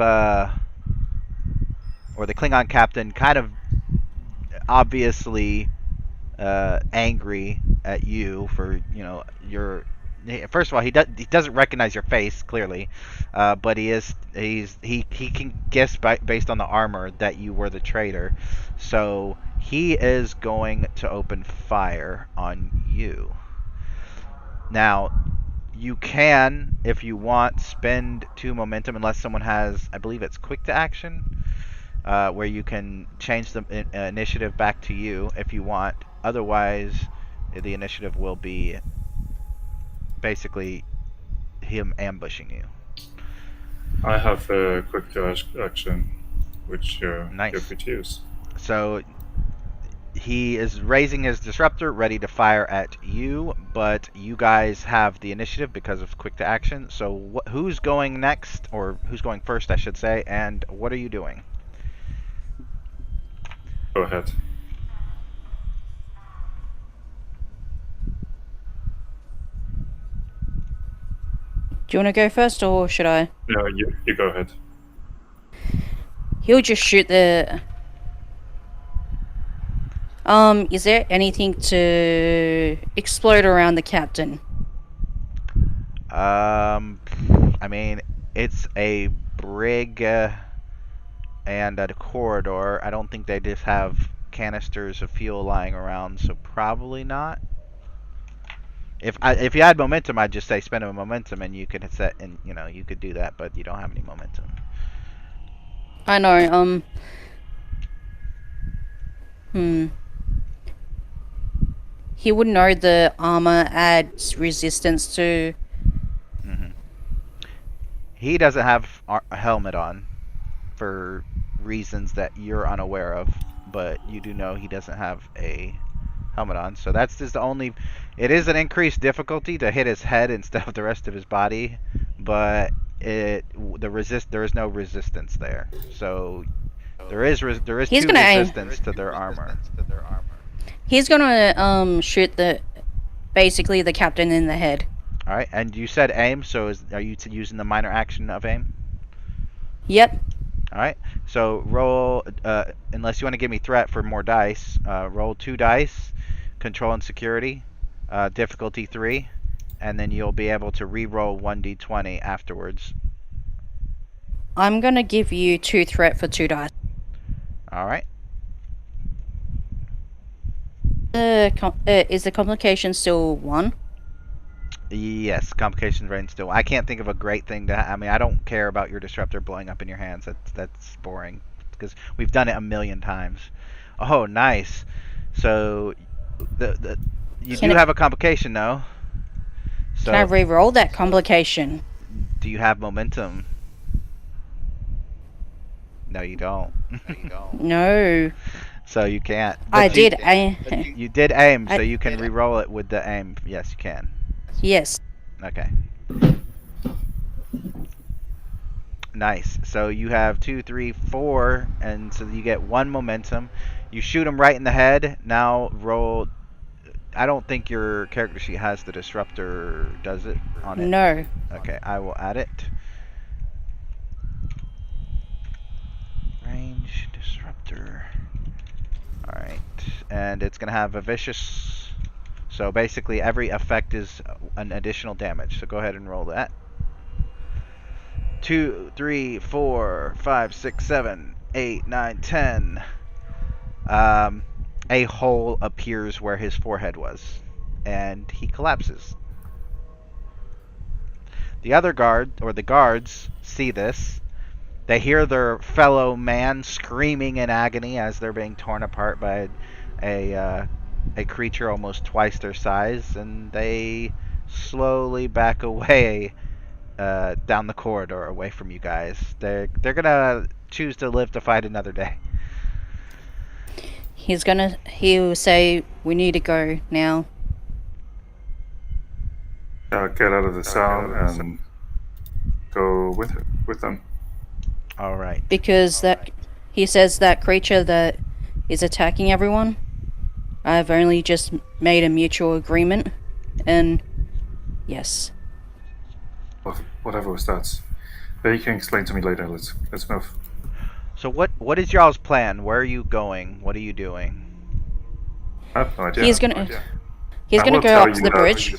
or the Klingon captain kind of obviously angry at you for, you know, your... First of all, he doesn't recognize your face clearly, but he can guess based on the armor that you were the traitor. So he is going to open fire on you. Now, you can, if you want, spend 2 momentum unless someone has, I believe it's quick to action, where you can change the initiative back to you if you want. Otherwise, the initiative will be basically him ambushing you. I have a quick action, which Nice. you're free to use. So he is raising his disruptor, ready to fire at you, but you guys have the initiative because of quick to action. So who's going next, or who's going first, I should say, and what are you doing? Go ahead. Do you want to go first, or should I? No, you go ahead. He'll just shoot the... is there anything to explode around the captain? I mean, it's a brig and a corridor. I don't think they just have canisters of fuel lying around, so probably not. If you had momentum, I'd just say spend a momentum, and you could set, and you could do that, but you don't have any momentum. I know. He would know the armor adds resistance to... He doesn't have a helmet on for reasons that you're unaware of, but you do know he doesn't have a helmet on. So that's just the only... It is an increased difficulty to hit his head instead of the rest of his body, but there is no resistance there. So there is He's 2 gonna aim. resistance to their armor. He's gonna shoot basically the captain in the head. All right, and you said aim, so are you using the minor action of aim? Yep. All right, so roll, unless you want to give me threat for more dice, roll 2 dice, control and security, difficulty 3, and then you'll be able to re-roll 1d20 afterwards. I'm gonna give you 2 threat for 2 dice. All right. Is the complication still 1? Yes, complications range still. I can't think of a great thing to. I mean, I don't care about your disruptor blowing up in your hands. That's boring because we've done it a million times. Oh, nice. So you do have a complication though. So Can I re-roll that complication? do you have momentum? No, you don't. No. So you can't. I But you- did. You did aim, so I- you can re-roll it with the aim. Yes, you can. Yes. Okay. Nice. So you have 2, 3, 4, and so you get 1 momentum. You shoot him right in the head. Now roll. I don't think your character sheet has the disruptor, does it? On it? No. Okay, I will add it. Range disruptor. All right, and it's gonna have a vicious. So basically, every effect is an additional damage. So go ahead and roll that. 2, 3, 4, 5, 6, 7, 8, 9, 10. A hole appears where his forehead was, and he collapses. The other the guards, see this. They hear their fellow man screaming in agony as they're being torn apart by a creature almost twice their size, and they slowly back away down the corridor away from you guys. They're gonna choose to live to fight another day. He'll say, "We need to go now." Get out of the cell and go with them. All right. Because he says that creature that is attacking everyone, I've only just made a mutual agreement, and yes. Whatever was that. You can explain to me later. Let's move. So what is y'all's plan? Where are you going? What are you doing? I have no idea. He's gonna I will go tell up you to the that- bridge.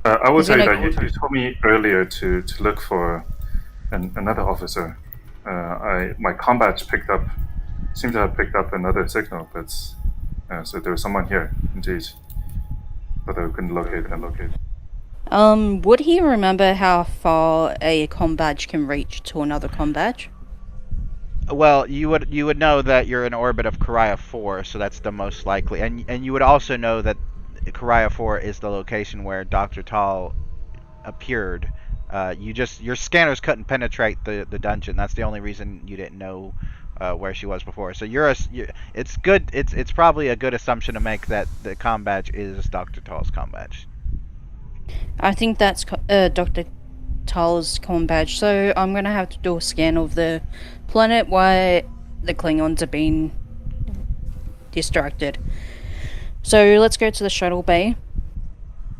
I will He's tell you gonna- that you told me earlier to look for another officer. My combat picked up seem to have picked up another signal, but so there was someone here, indeed. But I couldn't locate it. Would he remember how far a comm badge can reach to another comm badge? Well, you would know that you're in orbit of Karaya 4, so that's the most likely, and you would also know that Karaya 4 is the location where Dr. Tal appeared. Your scanners couldn't penetrate the dungeon. That's the only reason you didn't know where she was before. So it's good. It's probably a good assumption to make that the comm badge is Dr. Tal's comm badge. I think that's Dr. Tal's comm badge. So I'm gonna have to do a scan of the planet while the Klingons are being distracted. So let's go to the shuttle bay.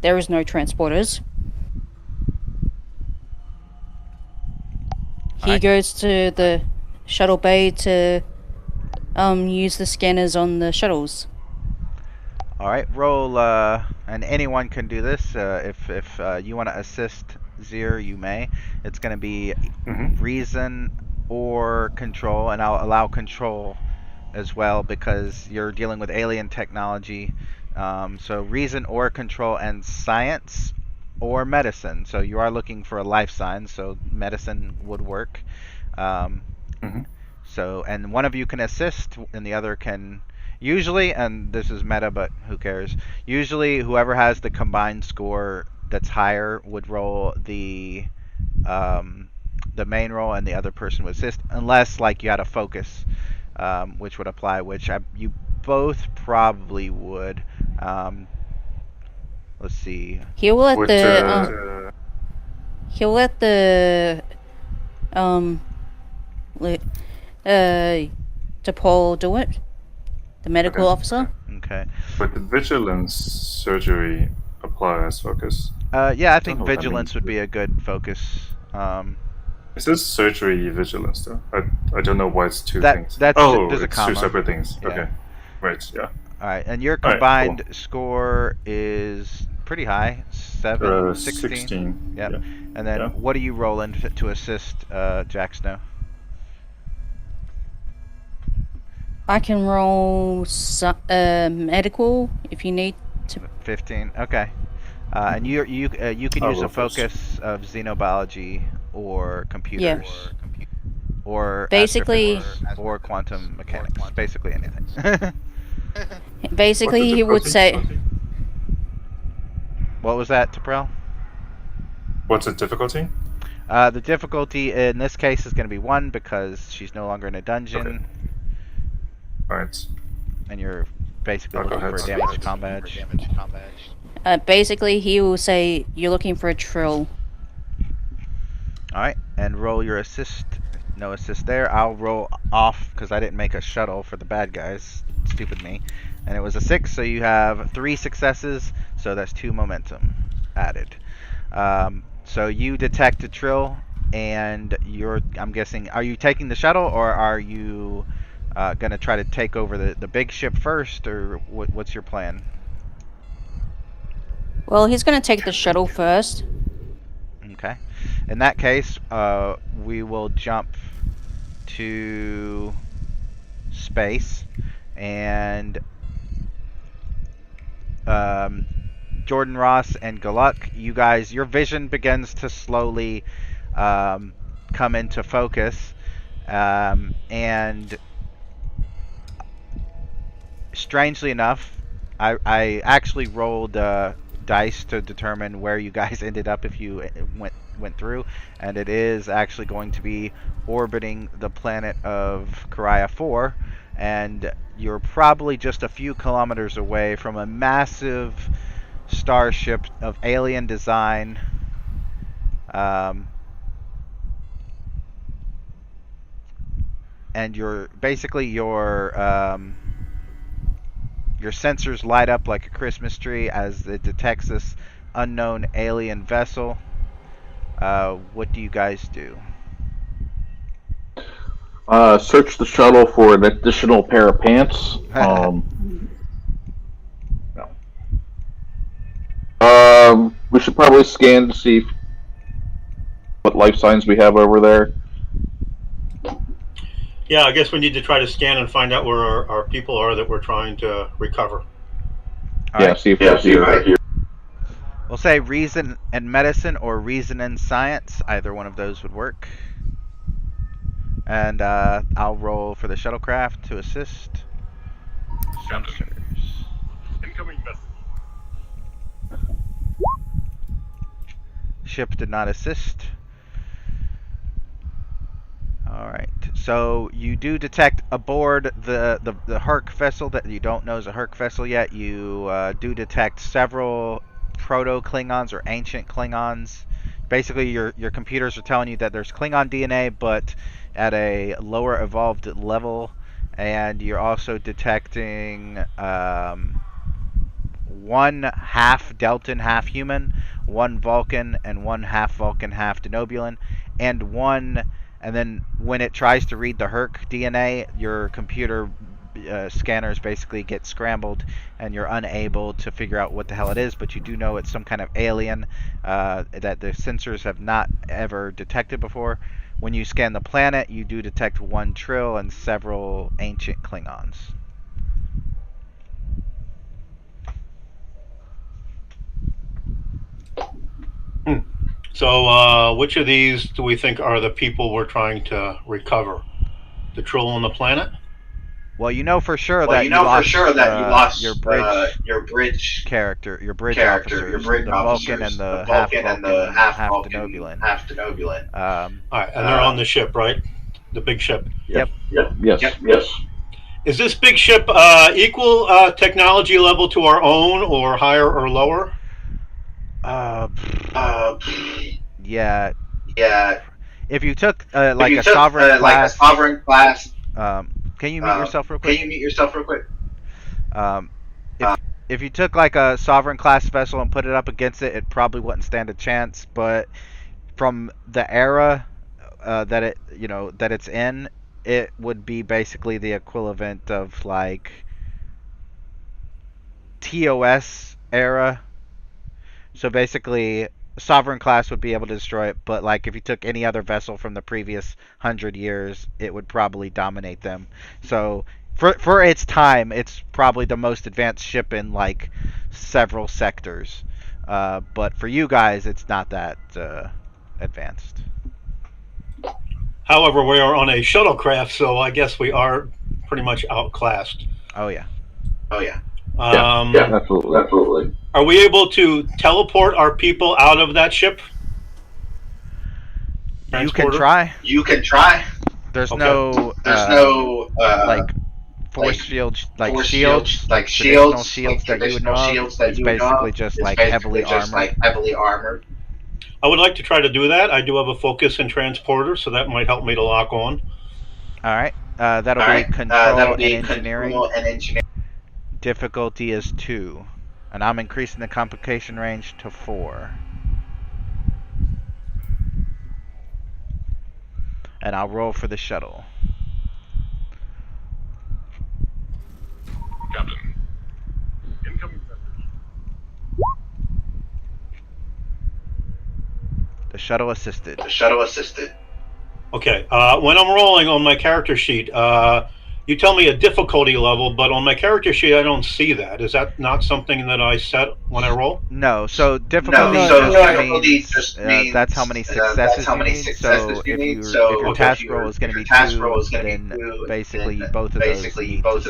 There is no transporters. He goes to the shuttle bay to use the scanners on the shuttles. All right, roll, and anyone can do this. If you want to assist Zir, you may. It's going to be reason or control, and I'll allow control as well because you're dealing with alien technology. So reason or control, and science or medicine. So you are looking for a life sign, so medicine would work. So, and one of you can assist, and the other can. Usually, and this is meta, but who cares? Usually, whoever has the combined score that's higher would roll the main roll, and the other person would assist, unless like you had a focus, which would apply. Which you both probably would. Let's see. He'll let DePaul do it. The medical officer. Okay. But did vigilance surgery apply as focus? Yeah, I think vigilance would be a good focus. Is this surgery vigilance though? I don't know why it's two things. There's a it's comma. two separate things. Yeah. Okay. Right, yeah. Alright, and your combined score is pretty high. 16? 16. Yep. Yeah. And then what do you roll in to assist Jack Snow? I can roll medical if you need to. 15. Okay. And you can use a focus of xenobiology or computers. Yeah. Or basically or quantum mechanics. Basically anything. Basically, he would say. What was that, T'Prel? What's the difficulty? The difficulty in this case is going to be 1 because she's no longer in a dungeon. Okay. Alright. And you're basically looking for a damaged comm badge. Basically, he will say you're looking for a Trill. Alright, and roll your assist. No assist there. I'll roll off because I didn't make a shuttle for the bad guys. Stupid me. And it was a 6, so you have 3 successes, so that's 2 momentum added. So you detect a Trill, and I'm guessing, are you taking the shuttle, or are you going to try to take over the big ship first, or what's your plan? Well, he's going to take the shuttle first. Okay. In that case, we will jump to space, and Jordan Ross and Galuk, you guys, your vision begins to slowly come into focus, and strangely enough, I actually rolled dice to determine where you guys ended up if you went through, and it is actually going to be orbiting the planet of Karaya 4, and you're probably just a few kilometers away from a massive starship of alien design. And your sensors light up like a Christmas tree as it detects this unknown alien vessel. What do you guys do? Search the shuttle for an additional pair of pants. We should probably scan to see what life signs we have over there. Yeah, I guess we need to try to scan and find out where our people are that we're trying to recover. All Yeah, right. see if they're here. We'll say reason and medicine or reason and science. Either one of those would work. And I'll roll for the shuttlecraft to assist. Sensors. Incoming message. Ship did not assist. Alright, so you do detect aboard the Herc vessel that you don't know is a Herc vessel yet. You do detect several proto-Klingons or ancient Klingons. Basically, your computers are telling you that there's Klingon DNA, but at a lower evolved level. And you're also detecting one half Deltan, half human, one Vulcan, and one half Vulcan, half Denobulan, and one. And then when it tries to read the Herc DNA, your computer scanners basically get scrambled, and you're unable to figure out what the hell it is. But you do know it's some kind of alien that the sensors have not ever detected before. When you scan the planet, you do detect one Trill and several ancient Klingons. So, which of these do we think are the people we're trying to recover? The Trill on the planet? Well, you know for sure Well, that you know for sure that you lost your bridge your bridge character, your bridge character, officers, your bridge the officers, Vulcan and the Vulcan and the half Vulcan, Denobulan. half Denobulan. All right, and they're on the ship, right? The big ship. Yep. Yes. Is this big ship equal technology level to our own, or higher or lower? Yeah. Yeah. If you took If like you a took, sovereign like a class, sovereign class. can you mute yourself real quick? Can you mute yourself real quick? If you took like a sovereign class vessel and put it up against it, it probably wouldn't stand a chance. But from the era that it's in, it would be basically the equivalent of like TOS era. So basically, sovereign class would be able to destroy it, but like if you took any other vessel from the previous 100 years, it would probably dominate them. So for its time, it's probably the most advanced ship in like several sectors. But for you guys, it's not that advanced. However, we are on a shuttlecraft, so I guess we are pretty much outclassed. Oh yeah. Yeah, absolutely. Are we able to teleport our people out of that ship? You can try. There's Okay. no like force fields, like shields, like traditional shields that you would know of. It's basically just like heavily armored. I would like to try to do that. I do have a focus and transporter, so that might help me to lock on. All right. That'll be control and engineering. Difficulty is 2, and I'm increasing the complication range to 4. And I'll roll for the shuttle. Captain. Incoming message. The shuttle assisted. Okay. When I'm rolling on my character sheet, you tell me a difficulty level, but on my character sheet, I don't see that. Is that not something that I set when I roll? No. So difficulty just means that's how many successes you need. So if your task roll is going to be 2, then basically both of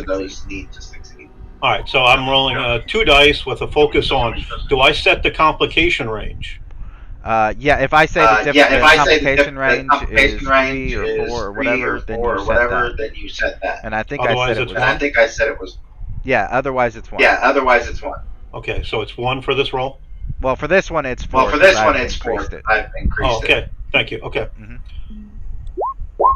those need to succeed. All right. So I'm rolling 2 dice with a focus on. Do I set the complication range? Yeah, if I say the complication range is 3 or 4 or whatever, then you set that. And I think Otherwise I said it was 1. Yeah, otherwise it's 1. Okay, so it's 1 for this roll? Well, for this one it's 4. I've increased it. Oh, okay. Thank you. Okay. Mm-hmm. All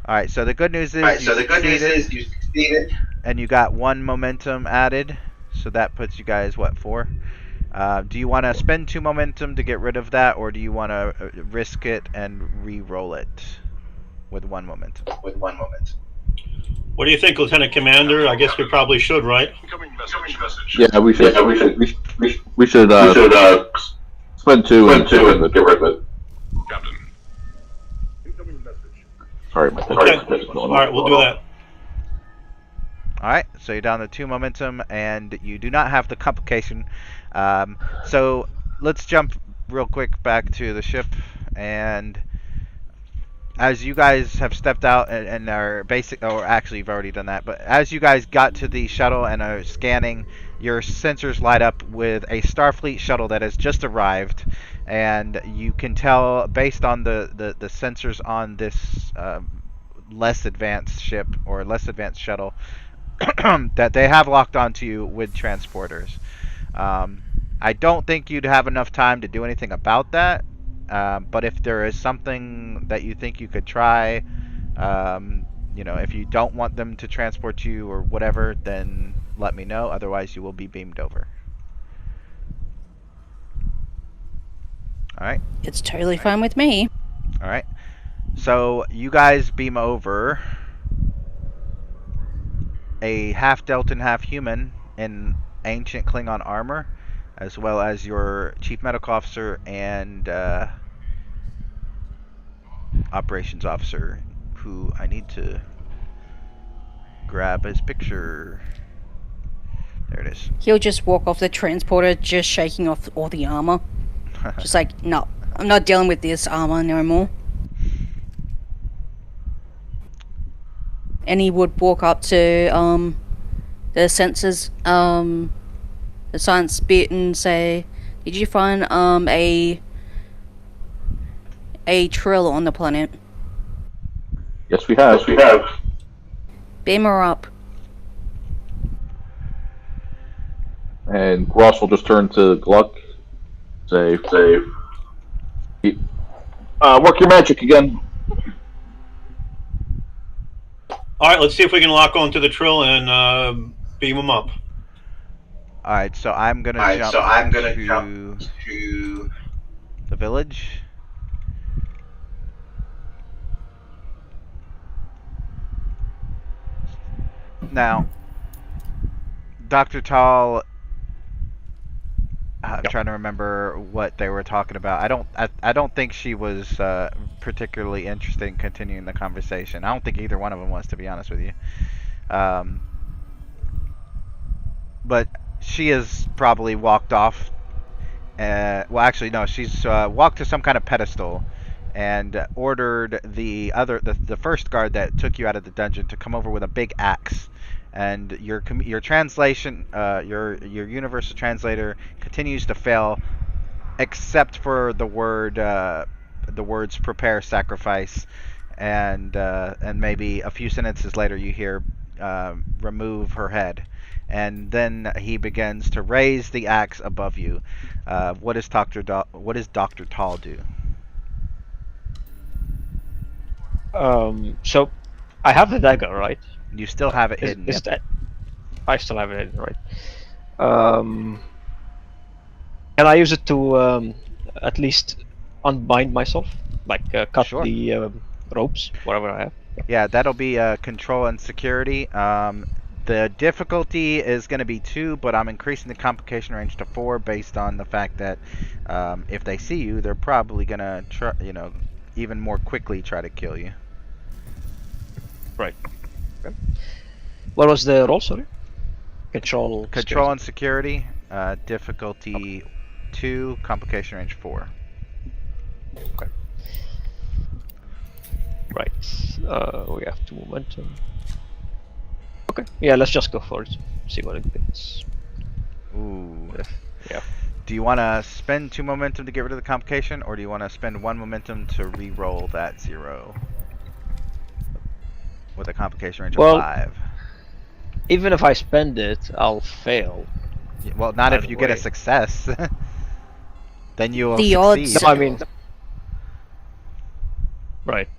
right, so the good news is you succeeded. And you got 1 momentum added, so that puts you guys, what, 4? Do you want to spend 2 momentum to get rid of that, or do you want to risk it and re-roll it with 1 momentum? What do you think, Lieutenant Commander? I guess we probably should, right? Incoming message. Yeah, we should. We should spend 2 and get rid of it. Captain. Incoming message. Sorry, my Okay. picture's going All right, we'll do that. All right, so you're down to 2 momentum, and you do not have the complication. So let's jump real quick back to the ship, and as you guys have stepped out and are or actually you've already done that, but as you guys got to the shuttle and are scanning, your sensors light up with a Starfleet shuttle that has just arrived, and you can tell based on the sensors on this less advanced ship or less advanced shuttle that they have locked onto you with transporters. I don't think you'd have enough time to do anything about that. But if there is something that you think you could try, if you don't want them to transport you or whatever, then let me know. Otherwise, you will be beamed over. All right. It's totally fine with me. All right. So you guys beam over a half Deltan, half human in ancient Klingon armor, as well as your chief medical officer and operations officer, who I need to grab his picture. There it is. He'll just walk off the transporter, just shaking off all the armor. Just like, no, I'm not dealing with this armor no more. And he would walk up to the sensors, the science bit, and say, "Did you find a Trill on the planet?" Yes, we have. Yes, we have. Beam her up. And Ross will just turn to Gluck. Say, work your magic again. All right, let's see if we can lock onto the Trill and beam them up. All right, so I'm gonna jump to the village. Now, Dr. Tall, I'm trying to remember what they were talking about. I don't think she was particularly interested in continuing the conversation. I don't think either one of them was, to be honest with you. But she has probably walked off. Well, actually, no. She's walked to some kind of pedestal and ordered the first guard that took you out of the dungeon to come over with a big axe. And your translation, your universal translator continues to fail, except for the words "prepare sacrifice," and maybe a few sentences later you hear "remove her head," and then he begins to raise the axe above you. What does Dr. Tall do? So I have the dagger, right? You still have it hidden. Is that? I still have it hidden, right? Can I use it to at least unbind myself, like cut Sure. the ropes, whatever I have? Yeah, that'll be control and security. The difficulty is going to be 2, but I'm increasing the complication range to 4 based on the fact that if they see you, they're probably going to try, even more quickly try to kill you. Right. Okay. What was the roll, sorry? Control and security, difficulty 2, complication range 4. Okay. Right. We have 2 momentum. Okay. Yeah, let's just go for it. See what it gets. Ooh. Yeah. Do you want to spend 2 momentum to get rid of the complication, or do you want to spend 1 momentum to re-roll that 0? With a complication range of 5. Even if I spend it, I'll fail. Well, not if you get a success. Then you will The succeed. odds. No, I mean, right.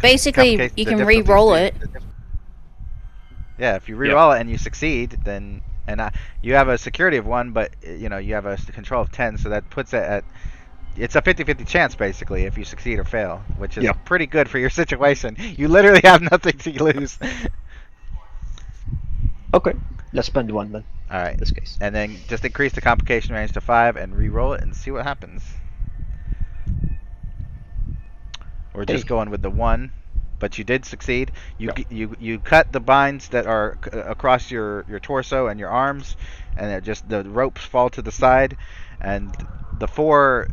Basically, you can re-roll it. Yeah, if you re-roll it and you succeed, then you have a security of 1, but you have a control of 10, so that puts it at. It's a 50-50 chance, basically, if you succeed or fail, which is pretty good for your situation. You literally have nothing to lose. Okay, let's spend 1 then. All right. In this case. And then just increase the complication range to 5 and re-roll it and see what happens. We're just going with the 1. but you did succeed. You Yeah. you cut the binds that are across your torso and your arms, and the ropes fall to the side, and the four.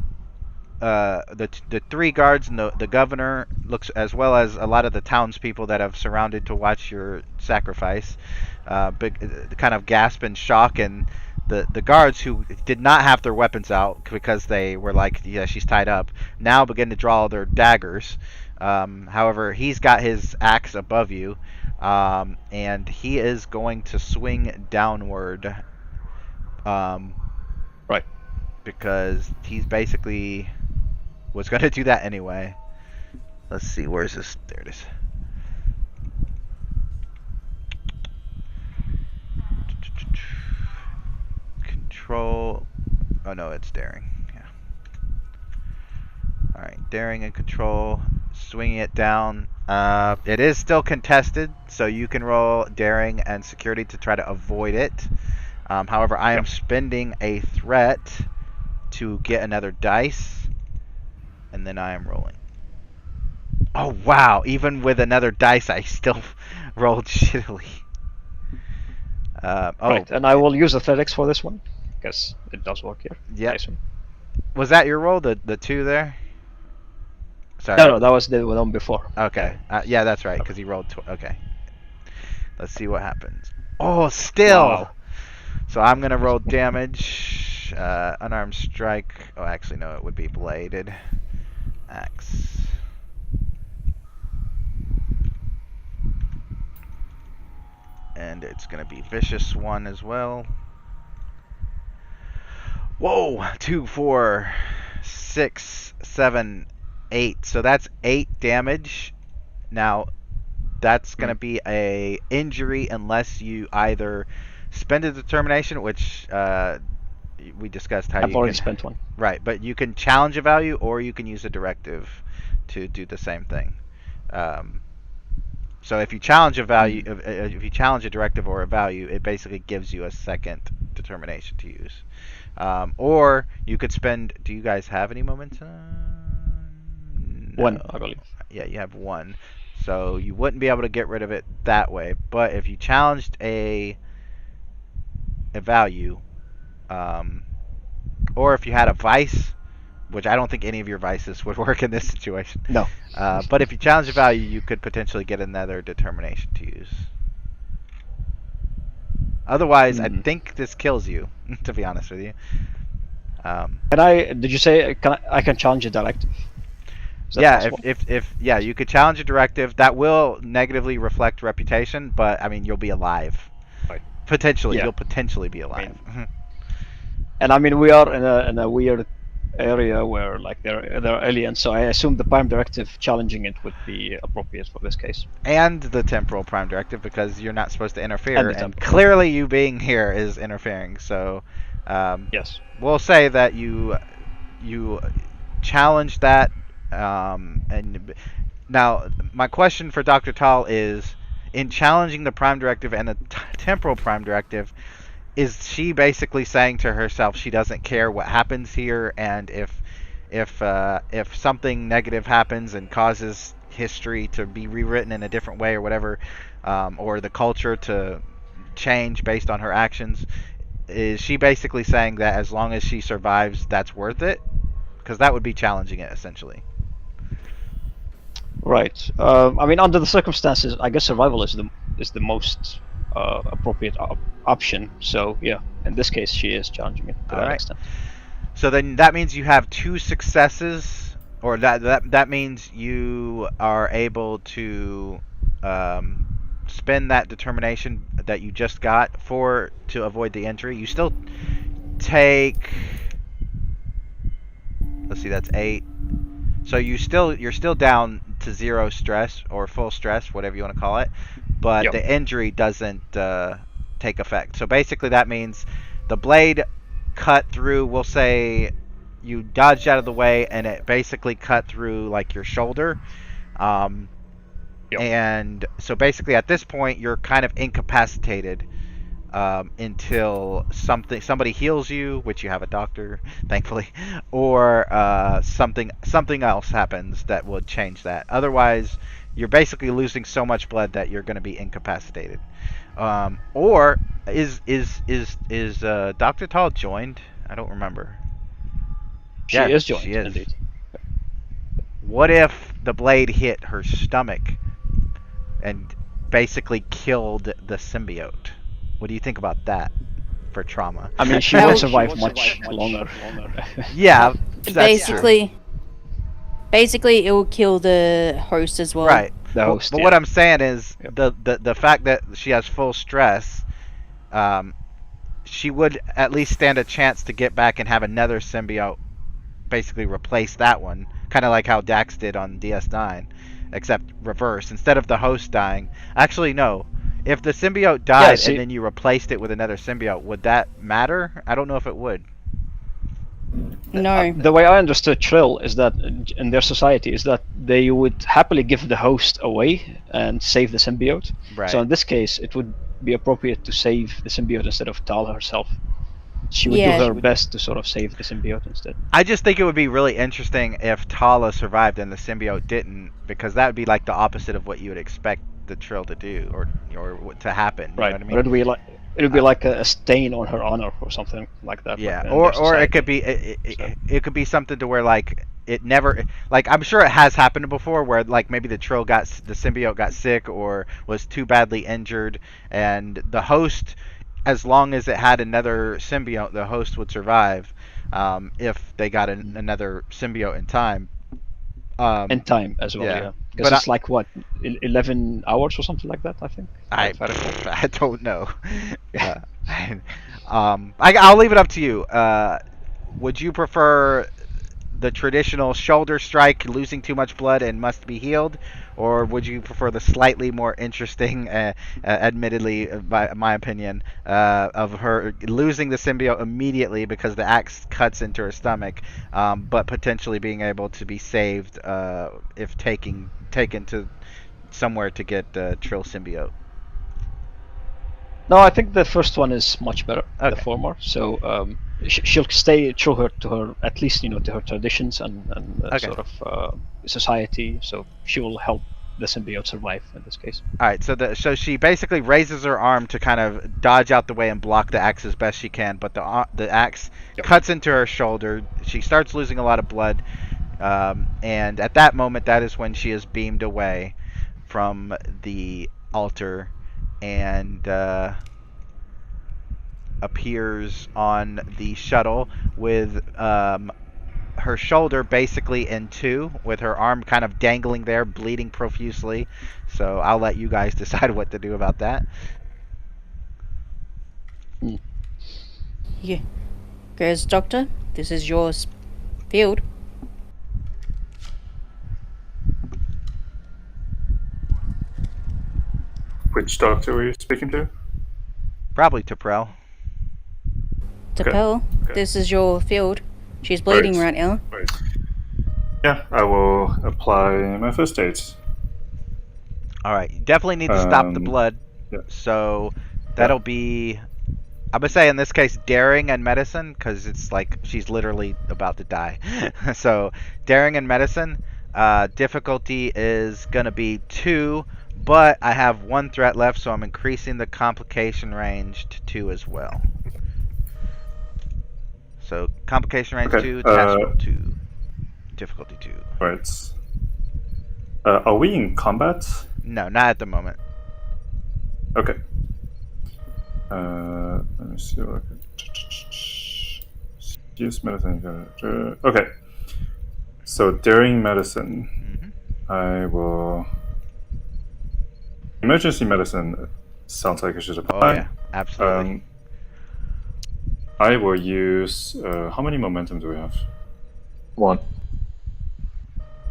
The three guards and the governor looks, as well as a lot of the townspeople that have surrounded to watch your sacrifice, kind of gasp in shock, and the guards who did not have their weapons out because they were like, yeah, she's tied up, now begin to draw their daggers. However, he's got his axe above you, and he is going to swing downward. Right. Because he's basically was going to do that anyway. Let's see, where's this? There it is. Control. Oh no, it's daring. Yeah. Alright, daring and control. Swinging it down. It is still contested, so you can roll daring and security to try to avoid it. However, I am spending a threat to get another dice, and then I am rolling. Oh wow, even with another dice I still rolled shittily. Right, and I will use athletics for this one, because it does work here. Yeah. Nice one. Was that your roll, the 2 there? Sorry. No, that was the one before. Okay, yeah, that's right, because he rolled okay. Let's see what happens. Oh, still! Wow. So I'm going to roll damage. Unarmed strike. Oh, actually, no, it would be bladed. Axe. And it's going to be vicious 1 as well. Whoa! 2, 4, 6, 7, 8. So that's 8 damage. Now, that's going to be a injury unless you either spend a determination, which we discussed how I've you already can, spent one. Right, but you can challenge a value, or you can use a directive to do the same thing. So if you challenge a value, if you challenge a directive or a value, it basically gives you a second determination to use. Or you could spend. Do you guys have any momentum? No. 1, I believe. Yeah, you have 1. So you wouldn't be able to get rid of it that way. But if you challenged a value, or if you had a vice, which I don't think any of your vices would work in this situation. No. But if you challenge a value, you could potentially get another determination to use. Otherwise, I think this kills you, to be honest with you. Did you say I can challenge a directive? Yeah, if you could challenge a directive. That will negatively reflect reputation, but I mean, you'll be alive. Right. Potentially, Yeah. you'll potentially be alive. And I mean, we are in a weird area where like there are aliens, so I assume the Prime Directive challenging it would be appropriate for this case. And the temporal Prime Directive, because you're not supposed to interfere, and temporal. clearly you being here is interfering. So, Yes. we'll say that you challenge that. And now, my question for Dr. Tal is, in challenging the Prime Directive and the temporal Prime Directive, is she basically saying to herself she doesn't care what happens here, and if something negative happens and causes history to be rewritten in a different way or whatever, or the culture to change based on her actions, is she basically saying that as long as she survives, that's worth it? Because that would be challenging it, essentially. Right. I mean, under the circumstances, I guess survival is the most appropriate option. So yeah, in this case, she is challenging it to that extent. So then that means you have 2 successes, or that means you are able to spend that determination that you just got to avoid the injury. You still take. Let's see, that's 8. So you're still down to 0 stress or full stress, whatever you want to call it, but the injury doesn't take effect. So basically that means the blade cut through, we'll say you dodged out of the way and it basically cut through like your shoulder. And so basically at this point you're kind of incapacitated until somebody heals you, which you have a doctor, thankfully, or something else happens that would change that. Otherwise, you're basically losing so much blood that you're going to be incapacitated. Or is Dr. Tall joined? I don't remember. She is joined, indeed. What if the blade hit her stomach and basically killed the symbiote? What do you think about that for trauma? I mean, she will survive much longer. Yeah, that's true. Basically, it will kill the host as well. Right. The host, but what I'm saying is the fact that she has full stress, she would at least stand a chance to get back and have another symbiote basically replace that one, kind of like how Dax did on DS9, except reverse. Instead of the host dying, actually no. If the symbiote died and then you replaced it with another symbiote, would that matter? I don't know if it would. No. The way I understood Trill is that in their society is that they would happily give the host away and save the symbiote. Right. So in this case, it would be appropriate to save the symbiote instead of Tal herself. She would do her best to sort of save the symbiote instead. I just think it would be really interesting if Tala survived and the symbiote didn't, because that would be like the opposite of what you would expect the Trill to do or to happen. You right. know what I mean? But it would be like a stain on her honor or something like that. Yeah. Or it could be it could be something to where like it never, like, I'm sure it has happened before where like maybe the symbiote got sick or was too badly injured, and the host, as long as it had another symbiote, the host would survive if they got another symbiote in time. In time as well, yeah. Because it's like, what, 11 hours or something like that, I think? I don't know. I'll leave it up to you. Would you prefer the traditional shoulder strike, losing too much blood and must be healed, or would you prefer the slightly more interesting, admittedly, by my opinion, of her losing the symbiote immediately because the axe cuts into her stomach, but potentially being able to be saved if taken to somewhere to get the Trill symbiote? No, I think the first one is much better, okay. The former. So she'll stay true to her, at least, to her traditions and okay. sort of society. So she will help the symbiote survive in this case. All right. So she basically raises her arm to kind of dodge out the way and block the axe as best she can, but the axe cuts into her shoulder. She starts losing a lot of blood, and at that moment, that is when she is beamed away from the altar and appears on the shuttle with her shoulder basically in two, with her arm kind of dangling there, bleeding profusely. So I'll let you guys decide what to do about that. Yeah. Goes, Doctor, this is your field. Which doctor were you speaking to? Probably T'Prell. T'Pel, Okay. this is your field. She's bleeding right now. Right. Yeah, I will apply my first aid. All right, you definitely need to stop the blood. Yeah. So that'll be, I'm gonna say in this case, daring and medicine, because it's like she's literally about to die. So daring and medicine, difficulty is gonna be 2, but I have 1 threat left, so I'm increasing the complication range to 2 as well. So complication range 2, attachment 2, difficulty 2. Right. Are we in combat? No, not at the moment. Okay. Let me see what I can... Use medicine. Okay. So during medicine, I will... Emergency medicine sounds like I should apply. Oh yeah, absolutely. I will use... how many momentum do we have? 1.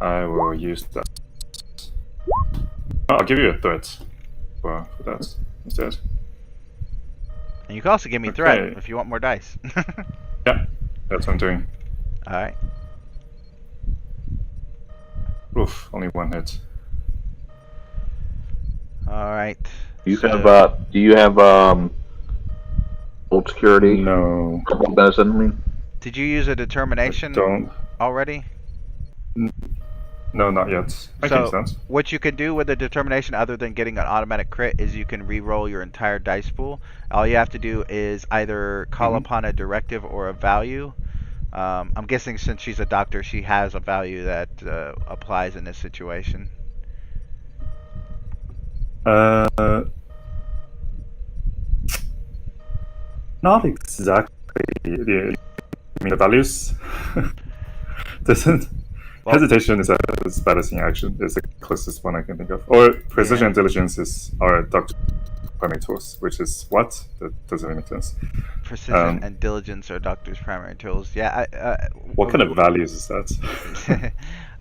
I will use that. I'll give you a threat for that instead. And you can also give me threat Okay. if you want more dice. Yeah, that's what I'm doing. Alright. Oof, only 1 hit. Alright. Do you have old security? No. Medicine, I mean? Did you use a determination Don't. already? No, not yet. Making So sense. what you can do with the determination, other than getting an automatic crit, is you can re-roll your entire dice pool. All you have to do is either call upon a directive or a value. I'm guessing since she's a doctor, she has a value that applies in this situation. Not exactly. You mean the values? Doesn't. Hesitation is as bad as inaction. Is the closest one I can think of. Or precision and diligence are doctor primary tools, which is what? That doesn't make sense. Precision and diligence are doctor's primary tools. Yeah. What kind of values is that?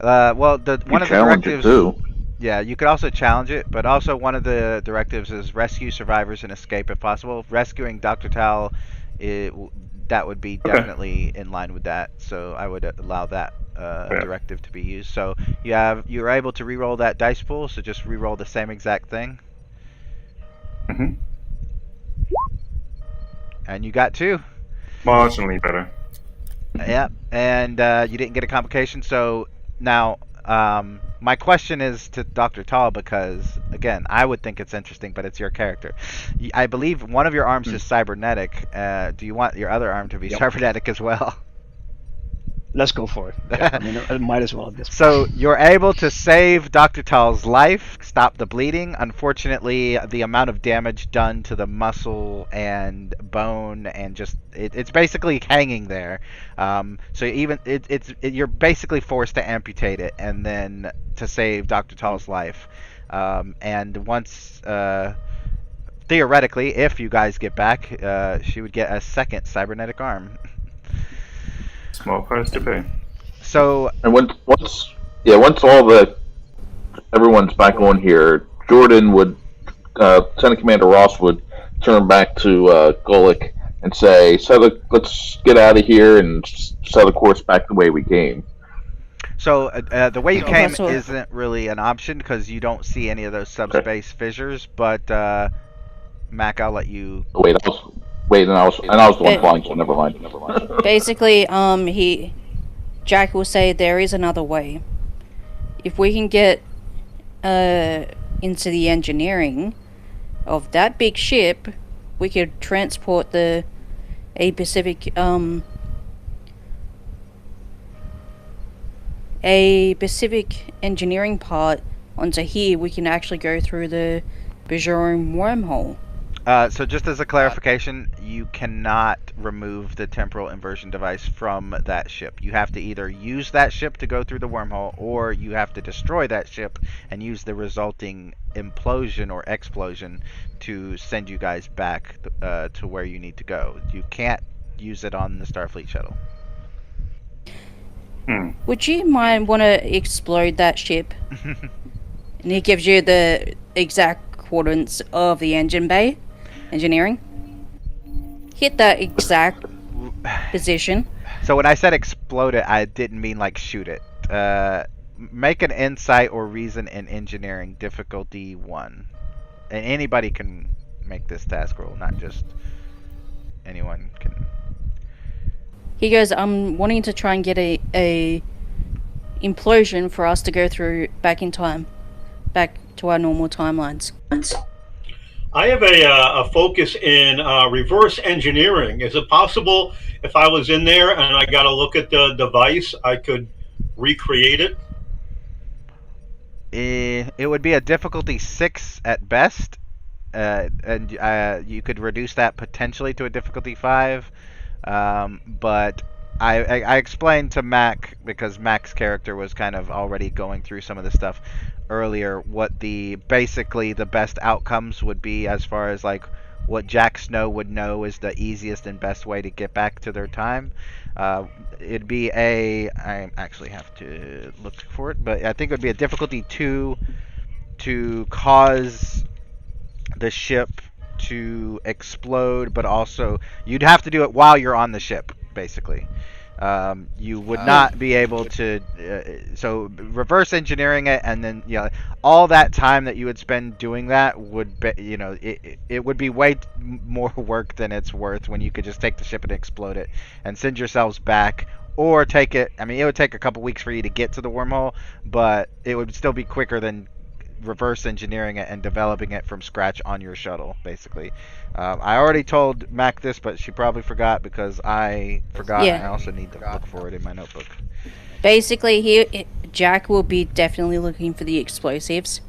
Well, one of the directives. Too. Yeah, you could also challenge it, but also one of the directives is rescue survivors and escape if possible. Rescuing Dr. Tal, that would be definitely in line with that. So I would allow that directive to be used. So you're able to re-roll that dice pool. So just re-roll the same exact thing. And you got 2. Marginally better. Yeah, and you didn't get a complication. So now my question is to Dr. Tal, because again, I would think it's interesting, but it's your character. I believe one of your arms is cybernetic. Do you want your other arm to be cybernetic as well? Let's go for it. Yeah, I mean, I might as well at this point. So you're able to save Dr. Tal's life, stop the bleeding. Unfortunately, the amount of damage done to the muscle and bone and just it's basically hanging there. So even you're basically forced to amputate it and then to save Dr. Tal's life. And once theoretically, if you guys get back, she would get a second cybernetic arm. Small price to pay. So and once everyone's back on here, Jordan would Lieutenant Commander Ross would turn back to Gulick and say, let's get out of here and set the course back the way we came. So the way you came isn't really an option because you don't see any of those subspace fissures. But Mac, I'll let you. Wait, and I was the one flying, so never mind. Basically, Jack will say there is another way. If we can get into the engineering of that big ship, we could transport a Pacific engineering part onto here. We can actually go through the Bajoran wormhole. So just as a clarification, you cannot remove the temporal inversion device from that ship. You have to either use that ship to go through the wormhole, or you have to destroy that ship and use the resulting implosion or explosion to send you guys back to where you need to go. You can't use it on the Starfleet shuttle. Would you mind want to explode that ship? And he gives you the exact coordinates of the engine bay. Engineering. Hit that exact position. So when I said explode it, I didn't mean like shoot it. Make an insight or reason in engineering difficulty 1. And anybody can make this task roll, not just anyone can. He goes, I'm wanting to try and get a implosion for us to go through back in time. Back to our normal timelines. I have a focus in reverse engineering. Is it possible if I was in there and I got to look at the device, I could recreate it? It would be a difficulty 6 at best, and you could reduce that potentially to a difficulty 5. But I explained to Mac, because Mac's character was kind of already going through some of this stuff earlier, what basically the best outcomes would be as far as like what Jack Snow would know is the easiest and best way to get back to their time. It'd be I actually have to look for it, but I think it would be a difficulty 2 to cause the ship to explode, but also you'd have to do it while you're on the ship, basically. You would not be able to so reverse engineering it, and then all that time that you would spend doing that would be, it would be way more work than it's worth when you could just take the ship and explode it and send yourselves back, or take it. I mean, it would take a couple weeks for you to get to the wormhole, but it would still be quicker than reverse engineering it and developing it from scratch on your shuttle, basically. I already told Mac this, but she probably forgot because I forgot. Yeah. And I also need to look for it in my notebook. Basically, Jack will be definitely looking for the explosives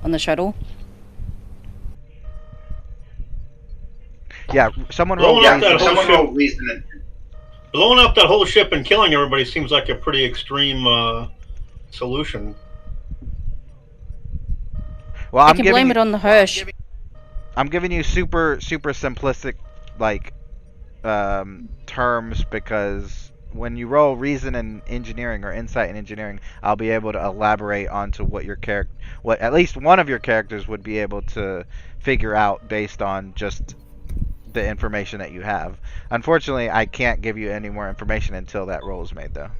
on the shuttle. Yeah, someone roll. Blowing up Yeah, that whole someone ship. roll reason. Blowing up that whole ship and killing everybody seems like a pretty extreme solution. Well, I I'm can giving blame you, it on the Hirsch. I'm giving you super simplistic like terms because when you roll reason and engineering or insight and engineering, I'll be able to elaborate onto what your what at least one of your characters would be able to figure out based on just the information that you have. Unfortunately, I can't give you any more information until that roll is made, though.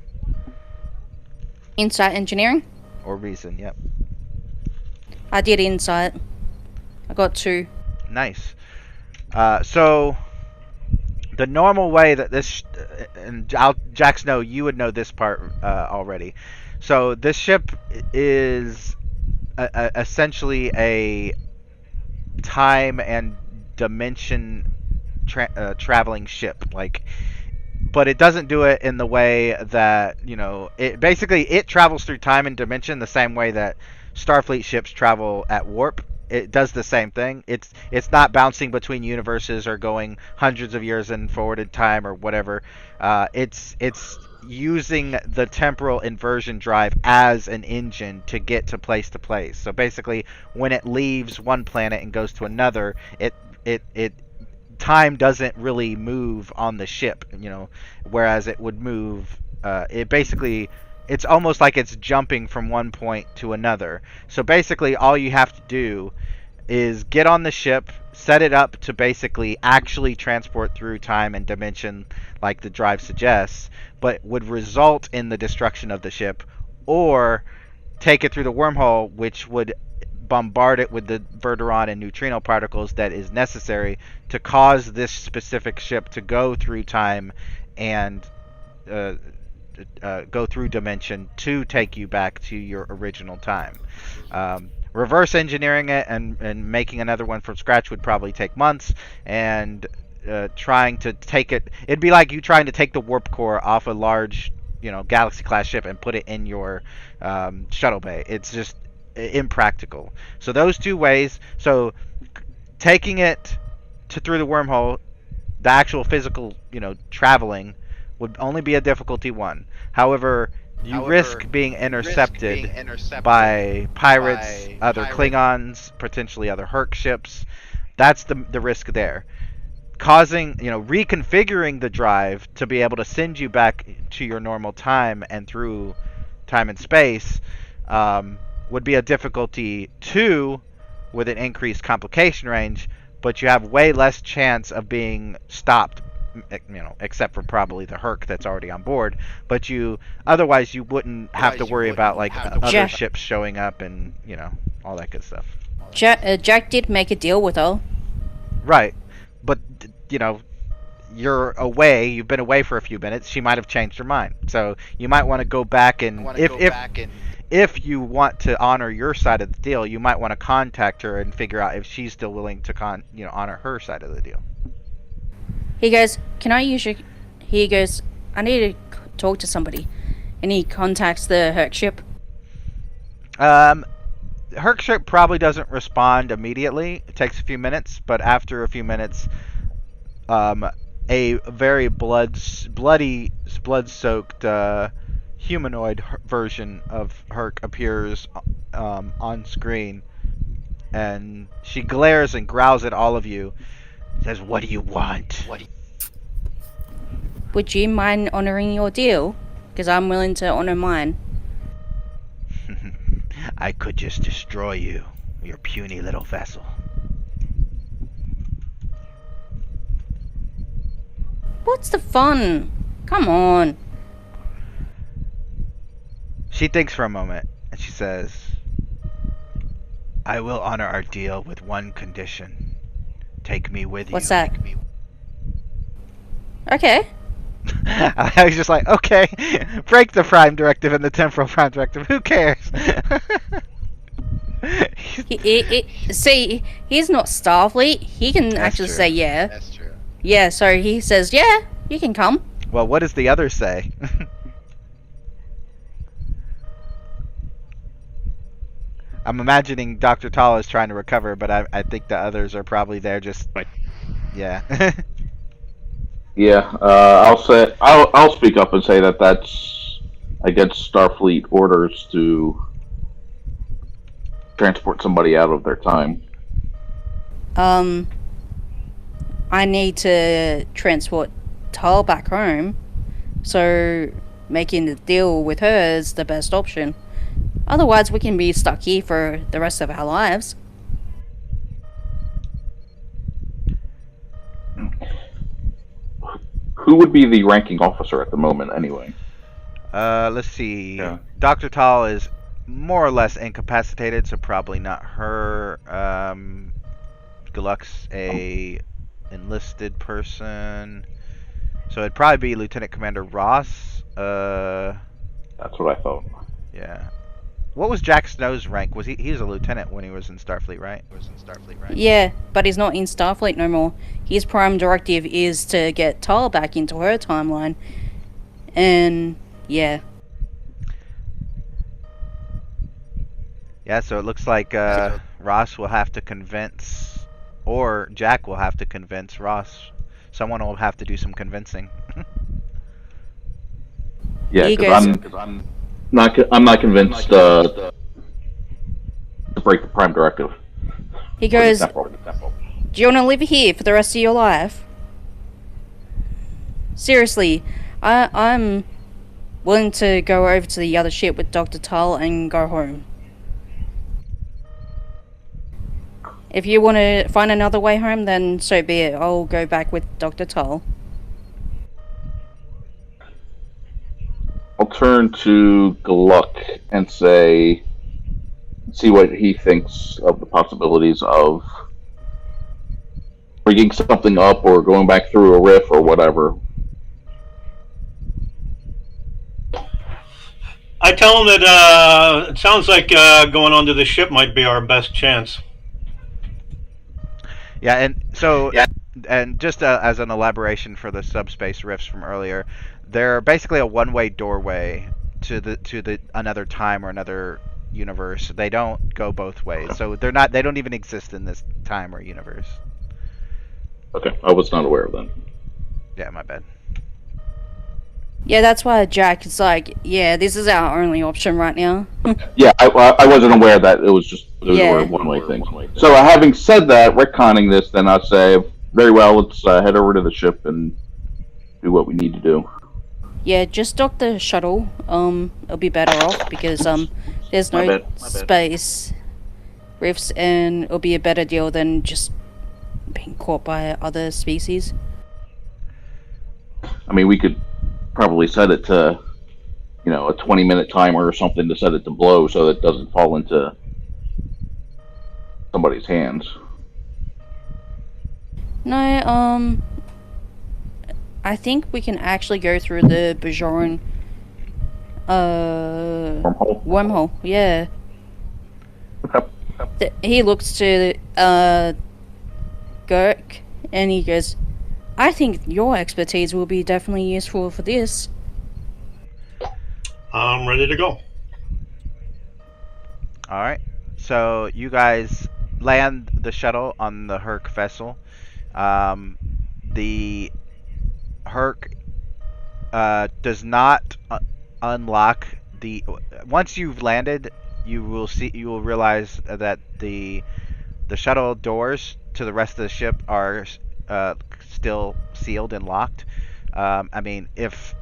Insight engineering? Or reason, yep. I did insight. I got 2. Nice. So the normal way that this, and Jax, know you would know this part already. So this ship is essentially a time and dimension traveling ship, like, but it doesn't do it in the way that, you know, it travels through time and dimension the same way that Starfleet ships travel at warp. It does the same thing. It's not bouncing between universes or going hundreds of years in forward in time or whatever. It's using the temporal inversion drive as an engine to get to place. So basically, when it leaves one planet and goes to another, time doesn't really move on the ship, you know, whereas it would move. It's almost like it's jumping from one point to another. So basically, all you have to do is get on the ship, set it up to basically actually transport through time and dimension like the drive suggests, but would result in the destruction of the ship, or take it through the wormhole, which would bombard it with the Verderon and neutrino particles that is necessary to cause this specific ship to go through time and go through dimension to take you back to your original time. Reverse engineering it and making another one from scratch would probably take months, and trying to take it'd be like you trying to take the warp core off a large, you know, Galaxy class ship and put it in your shuttle bay. It's just impractical. So those two ways, so taking it through the wormhole, the actual physical, you know, traveling would only be a difficulty 1. However, you risk being intercepted by pirates, other Klingons, potentially other Herc ships. That's the risk there. Causing, you know, reconfiguring the drive to be able to send you back to your normal time and through time and space would be a difficulty 2 with an increased complication range, but you have way less chance of being stopped, you know, except for probably the Herc that's already on board. But otherwise you wouldn't have to worry about like other ships showing up and, you know, all that good stuff. Jack did make a deal with her. Right, but you know, you're away. You've been away for a few minutes. She might have changed her mind, so you might want to go back and if you want to honor your side of the deal, you might want to contact her and figure out if she's still willing to honor her side of the deal. He goes, "Can I use your..." He goes, "I need to talk to somebody," and he contacts the Herc ship. Herc ship probably doesn't respond immediately. It takes a few minutes, but after a few minutes, a very bloody, blood-soaked humanoid version of Herc appears on screen, and she glares and growls at all of you. Says, "What do you want?" Would you mind honoring your deal? Because I'm willing to honor mine. I could just destroy you, your puny little vessel. What's the fun? Come on. She thinks for a moment, and she says, "I will honor our deal with one condition. Take me with you." What's that? Okay. I was just like, okay, break the Prime Directive and the Temporal Prime Directive. Who cares? See, he's not Starfleet. He can That's actually true. say yeah. That's true. Yeah, so he says, yeah, you can come. Well, what does the other say? I'm imagining Dr. Tall is trying to recover, but I think the others are probably there just... Right. Yeah. Yeah, I'll speak up and say that that's against Starfleet orders to transport somebody out of their time. I need to transport Tal back home, so making the deal with her is the best option. Otherwise, we can be stuck here for the rest of our lives. Who would be the ranking officer at the moment, anyway? Let's see. Yeah. Dr. Tall is more or less incapacitated, so probably not her. Gluck's a enlisted person, so it'd probably be Lieutenant Commander Ross. That's what I thought. Yeah. What was Jack Snow's rank? Was he was a lieutenant when he was in Starfleet, right? Yeah, but he's not in Starfleet no more. His prime directive is to get Tal back into her timeline. And, yeah. Yeah, so it looks like Ross will have to convince, or Jack will have to convince Ross. Someone will have to do some convincing. Yeah, He because goes- I'm not convinced to break the Prime Directive. He goes, Temporal. do you want to live here for the rest of your life? Seriously, I'm willing to go over to the other ship with Dr. Tal and go home. If you want to find another way home, then so be it. I'll go back with Dr. Tal. I'll turn to Gluck and see what he thinks of the possibilities of rigging something up or going back through a riff or whatever. I tell him that it sounds like going onto the ship might be our best chance. Yeah, and so, and just as an elaboration for the subspace rifts from earlier, they're basically a one-way doorway to the another time or another universe. They don't go both ways, so they don't even exist in this time or universe. Okay, I was not aware of that. Yeah, my bad. Yeah, that's why Jack is like, yeah, this is our only option right now. Yeah, I wasn't aware that it was Yeah. a one-way thing. So having said that, retconning this, then I'll say, very well, let's head over to the ship and do what we need to do. Yeah, just dock the shuttle. It'll be better off because there's My no bad. space rifts, and it'll be a better deal than just being caught by other species. I mean, we could probably set it to, a 20-minute timer or something to set it to blow so that it doesn't fall into somebody's hands. No, I think we can actually go through the Bajoran Wormhole? wormhole. Yeah. Okay. He looks to Girk and he goes, I think your expertise will be definitely useful for this. I'm ready to go. All right. So you guys land the shuttle on the Herc vessel. The Herc does not unlock the. Once you've landed, you will realize that the shuttle doors to the rest of the ship are still sealed and locked. I mean, if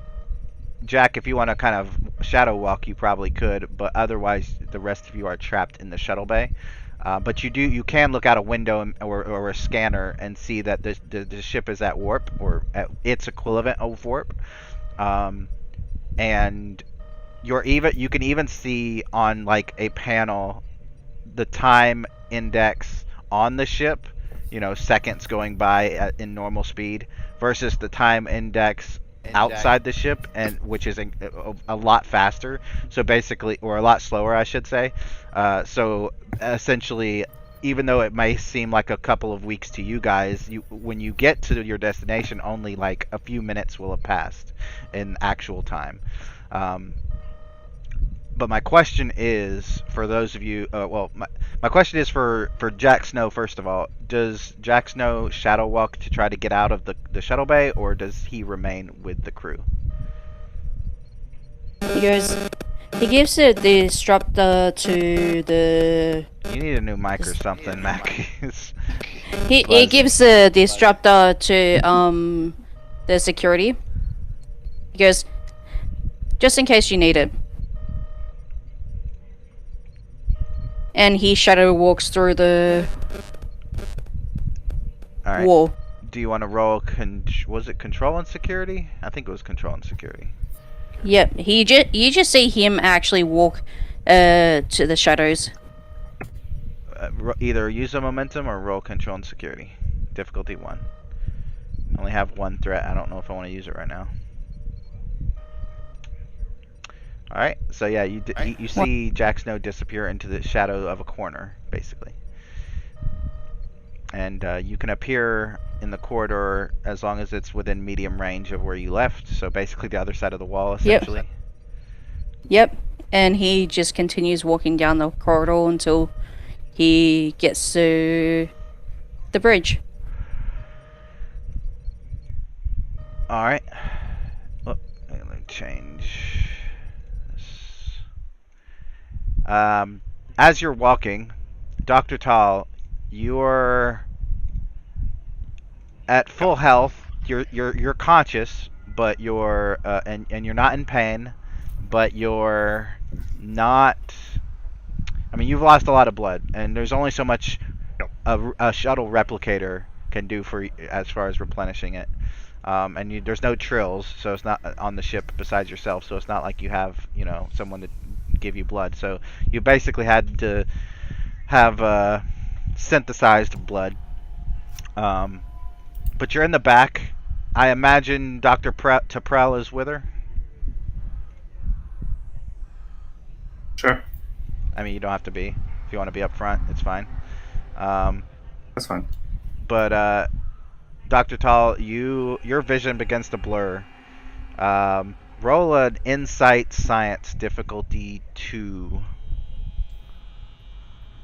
you want to kind of shadow walk, you probably could, but otherwise the rest of you are trapped in the shuttle bay. But you can look out a window or a scanner and see that the ship is at warp or at its equivalent of warp. And you can even see on like a panel the time index on the ship, seconds going by in normal speed versus the time index outside the ship, and which is a lot faster. So basically, or a lot slower, I should say. So essentially, even though it may seem like a couple of weeks to you guys, when you get to your destination, only like a few minutes will have passed in actual time. But my question is, for those of you, my question is for Jack Snow, first of all. Does Jack Snow shadow walk to try to get out of the shuttle bay, or does he remain with the crew? He gives the disruptor to the... You need a new mic or something, Mac. He gives the disruptor to the security. He goes, just in case you need it. And he shadow walks through the wall. Do you want to roll? Was it control and security? I think it was control and security. Yep. You just see him actually walk to the shadows. Either use a momentum or roll control and security. Difficulty 1. I only have one threat. I don't know if I want to use it right now. Alright, so yeah, you see Jack Snow disappear into the shadow of a corner, basically. And you can appear in the corridor as long as it's within medium range of where you left, so basically the other side of the wall, essentially. Yep, and he just continues walking down the corridor until he gets to the bridge. Alright. Oh, let me change... as you're walking, Dr. Tal, you're at full health. You're conscious, but you're and you're not in pain, but you're not. I mean, you've lost a lot of blood, and there's only so much a shuttle replicator can do for as far as replenishing it. And there's no trills, so it's not on the ship besides yourself. So it's not like you have someone to give you blood, so you basically had to have synthesized blood. But you're in the back. I imagine Dr. T'Prel is with her. Sure. I mean, you don't have to be. If you want to be up front, it's fine. That's fine. But Dr. Tal, your vision begins to blur. Roll an Insight Science difficulty 2.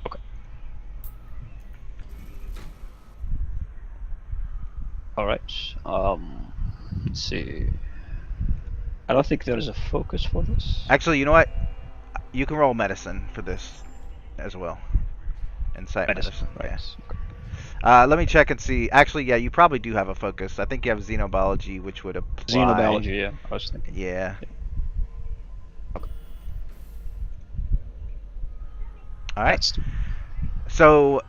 Okay. Alright. Let's see. I don't think there is a focus for this. Actually, you know what? You can roll medicine for this as well. Insight medicine. Right. Yeah. Let me check and see. Actually, yeah, you probably do have a focus. I think you have xenobiology, which would apply. Xenobiology, yeah. I was thinking. Yeah. Okay. All right. So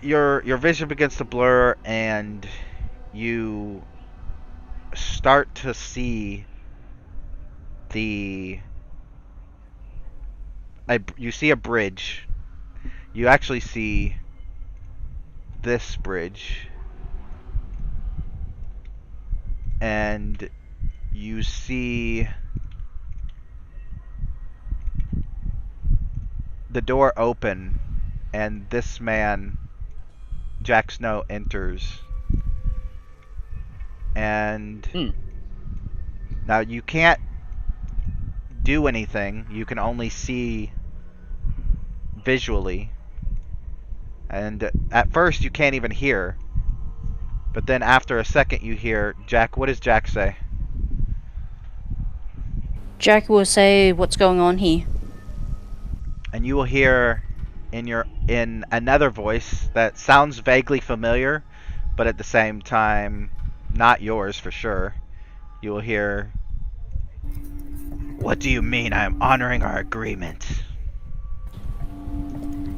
your vision begins to blur, and you start to see you see a bridge. You actually see this bridge, and you see the door open, and this man, Jack Snow, enters. And now you can't do anything. You can only see visually. And at first you can't even hear. But then after a second you hear Jack. What does Jack say? Jack will say, "What's going on here?" And you will hear in another voice that sounds vaguely familiar, but at the same time not yours for sure. You will hear, "What do you mean I am honoring our agreement?"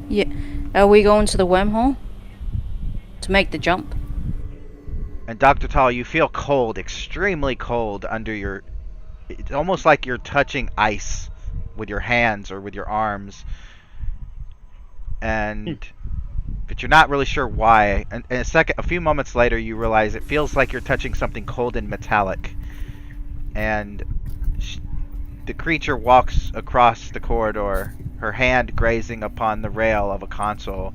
Yeah. Are we going to the wormhole to make the jump? And Dr. Tal, you feel cold, extremely cold under your... It's almost like you're touching ice with your hands or with your arms. And... But you're not really sure why. And a few moments later, you realize it feels like you're touching something cold and metallic. and the creature walks across the corridor, her hand grazing upon the rail of a console,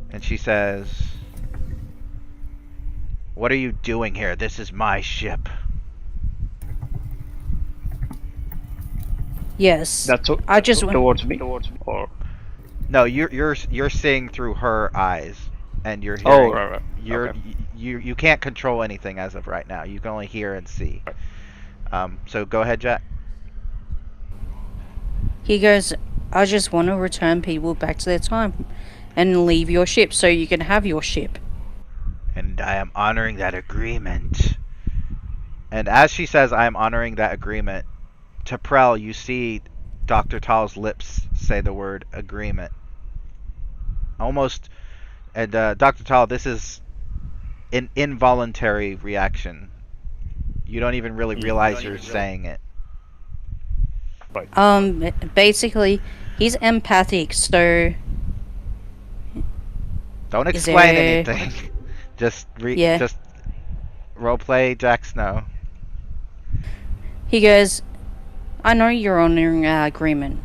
and she says, "What are you doing here? This is my ship." Yes. That's I just want. towards me. Or No, you're seeing through her eyes, and you're oh, hearing. right. You're Okay. you can't control anything as of right now. You can only hear and see. So go ahead, Jack. He goes, I just want to return people back to their time and leave your ship so you can have your ship. And I am honoring that agreement. And as she says, I am honoring that agreement, T'Prell, you see Dr. Tall's lips say the word agreement. Almost, and Dr. Tall, this is an involuntary reaction. You don't even really realize you're saying it. Basically, he's empathic, so Don't Is explain there- anything. Just Yeah. just roleplay Jack Snow. he goes, I know you're honoring our agreement.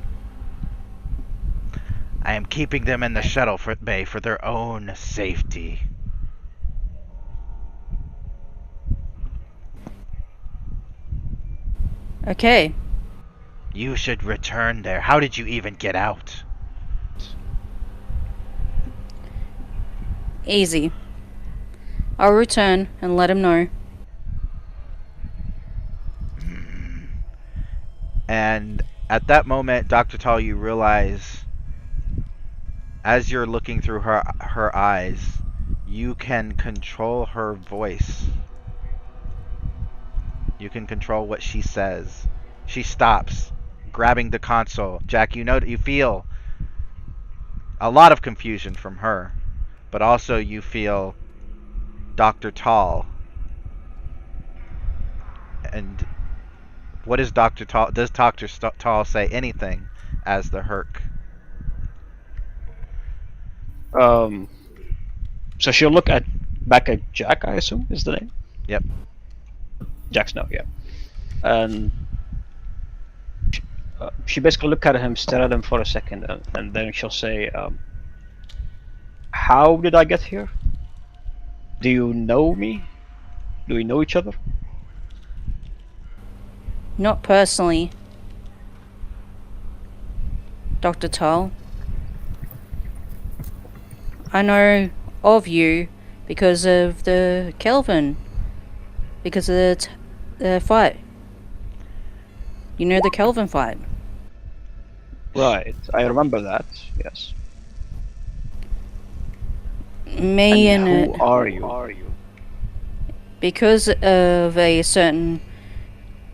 I am keeping them in the shuttle bay for their own safety. Okay. You should return there. How did you even get out? Easy. I'll return and let him know. And at that moment, Dr. Tall, you realize, as you're looking through her eyes, you can control her voice. You can control what she says. She stops, grabbing the console. Jack, you feel a lot of confusion from her, but also you feel Dr. Tall. And what is Dr. Tall? Does Dr. Tall say anything as the Herc? So she'll look back at Jack, I assume is the name. Yep. Jack Snow, yeah. And she basically look at him, stare at him for a second, and then she'll say, "How did I get here? Do you know me? Do we know each other?" Not personally, Dr. Tall. I know of you because of the Kelvin. Because of the fight. You know the Kelvin fight. Right, I remember that. Yes. Me and who are you? because of a certain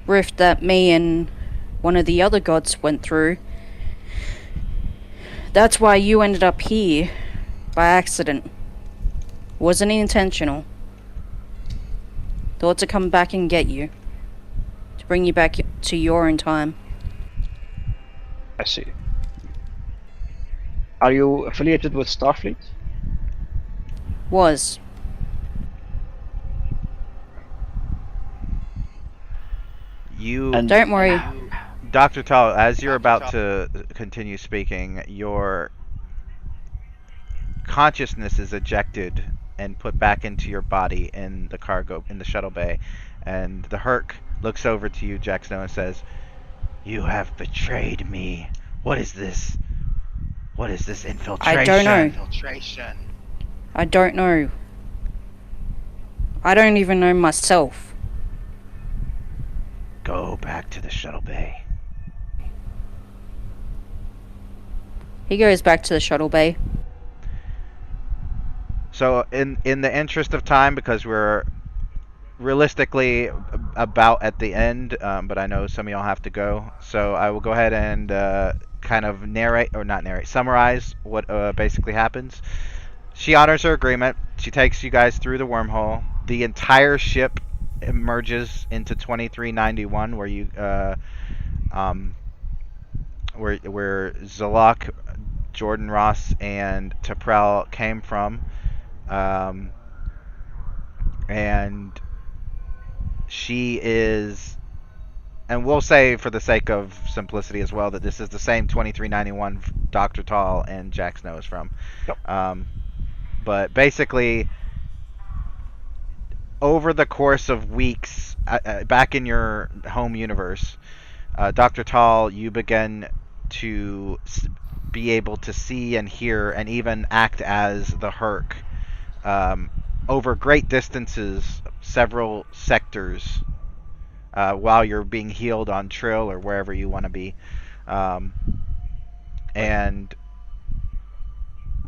rift that me and one of the other gods went through. That's why you ended up here by accident. Wasn't intentional. Thought to come back and get you. To bring you back to your own time. I see. Are you affiliated with Starfleet? Was. You, And- Don't worry. Dr. Tall, as you're about to continue speaking, your consciousness is ejected and put back into your body in the shuttle bay, and the Herc looks over to you, Jack Snow, and says, "You have betrayed me. What is this? What is this infiltration?" I don't know. I don't know. I don't even know myself. Go back to the shuttle bay. He goes back to the shuttle bay. So, in the interest of time, because we're realistically about at the end, but I know some of y'all have to go, so I will go ahead and kind of summarize what basically happens. She honors her agreement. She takes you guys through the wormhole. The entire ship emerges into 2391, where you where Zalak, Jordan Ross, and T'Prell came from, and she is, and we'll say for the sake of simplicity as well that this is the same 2391 Dr. Tall and Jack Snow is from. Yep. But basically, over the course of weeks, back in your home universe, Dr. Tall, you begin to be able to see and hear and even act as the Herc over great distances, several sectors, while you're being healed on Trill or wherever you want to be. And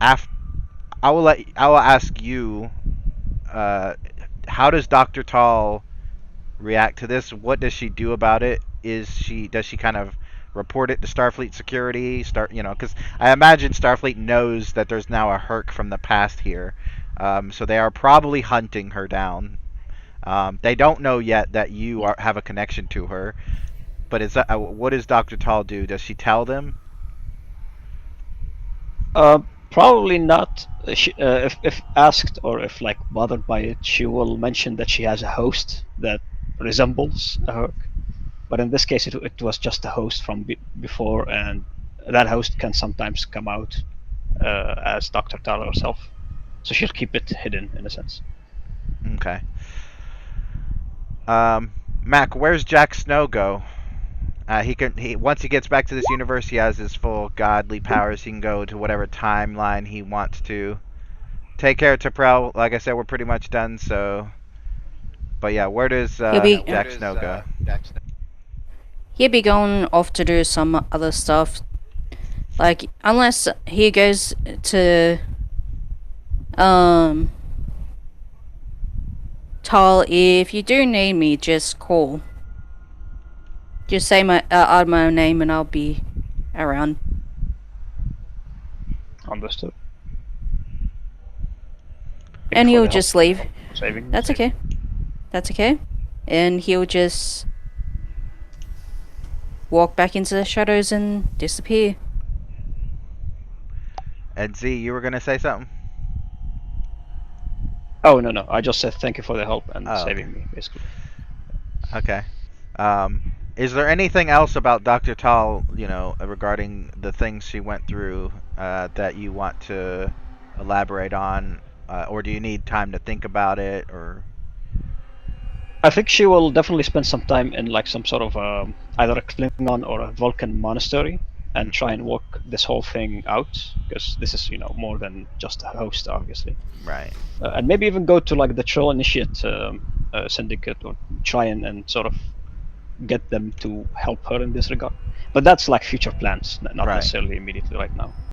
I will ask you, how does Dr. Tall react to this? What does she do about it? Does she kind of report it to Starfleet security? Because I imagine Starfleet knows that there's now a Herc from the past here, so they are probably hunting her down. They don't know yet that you have a connection to her, but what does Dr. Tall do? Does she tell them? Probably not. If asked or if like bothered by it, she will mention that she has a host that resembles a Herc. But in this case, it was just a host from before, and that host can sometimes come out as Dr. Tall herself. So she'll keep it hidden in a sense. Okay. Mac, where's Jack Snow go? Once he gets back to this universe, he has his full godly powers. He can go to whatever timeline he wants to. Take care of T'Prel. Like I said, we're pretty much done. So, but yeah, where does Jack Snow go? He'll be going off to do some other stuff. Like, unless he goes to Tall, if you do need me, just call. Just say my name and I'll be around. Understood. And he'll just leave. Saving. That's okay. That's okay. And he'll just walk back into the shadows and disappear. Ed Z, you were gonna say something? Oh no, I just said thank you for the help and saving okay. me, basically. Okay. Is there anything else about Dr. Tall, regarding the things she went through, that you want to elaborate on, or do you need time to think about it, or? I think she will definitely spend some time in like some sort of either a Klingon or a Vulcan monastery and try and work this whole thing out, because this is more than just a host, obviously. Right. And maybe even go to like the Trill Initiate syndicate or try and sort of get them to help her in this regard. But that's like future plans, not Right. necessarily immediately right now.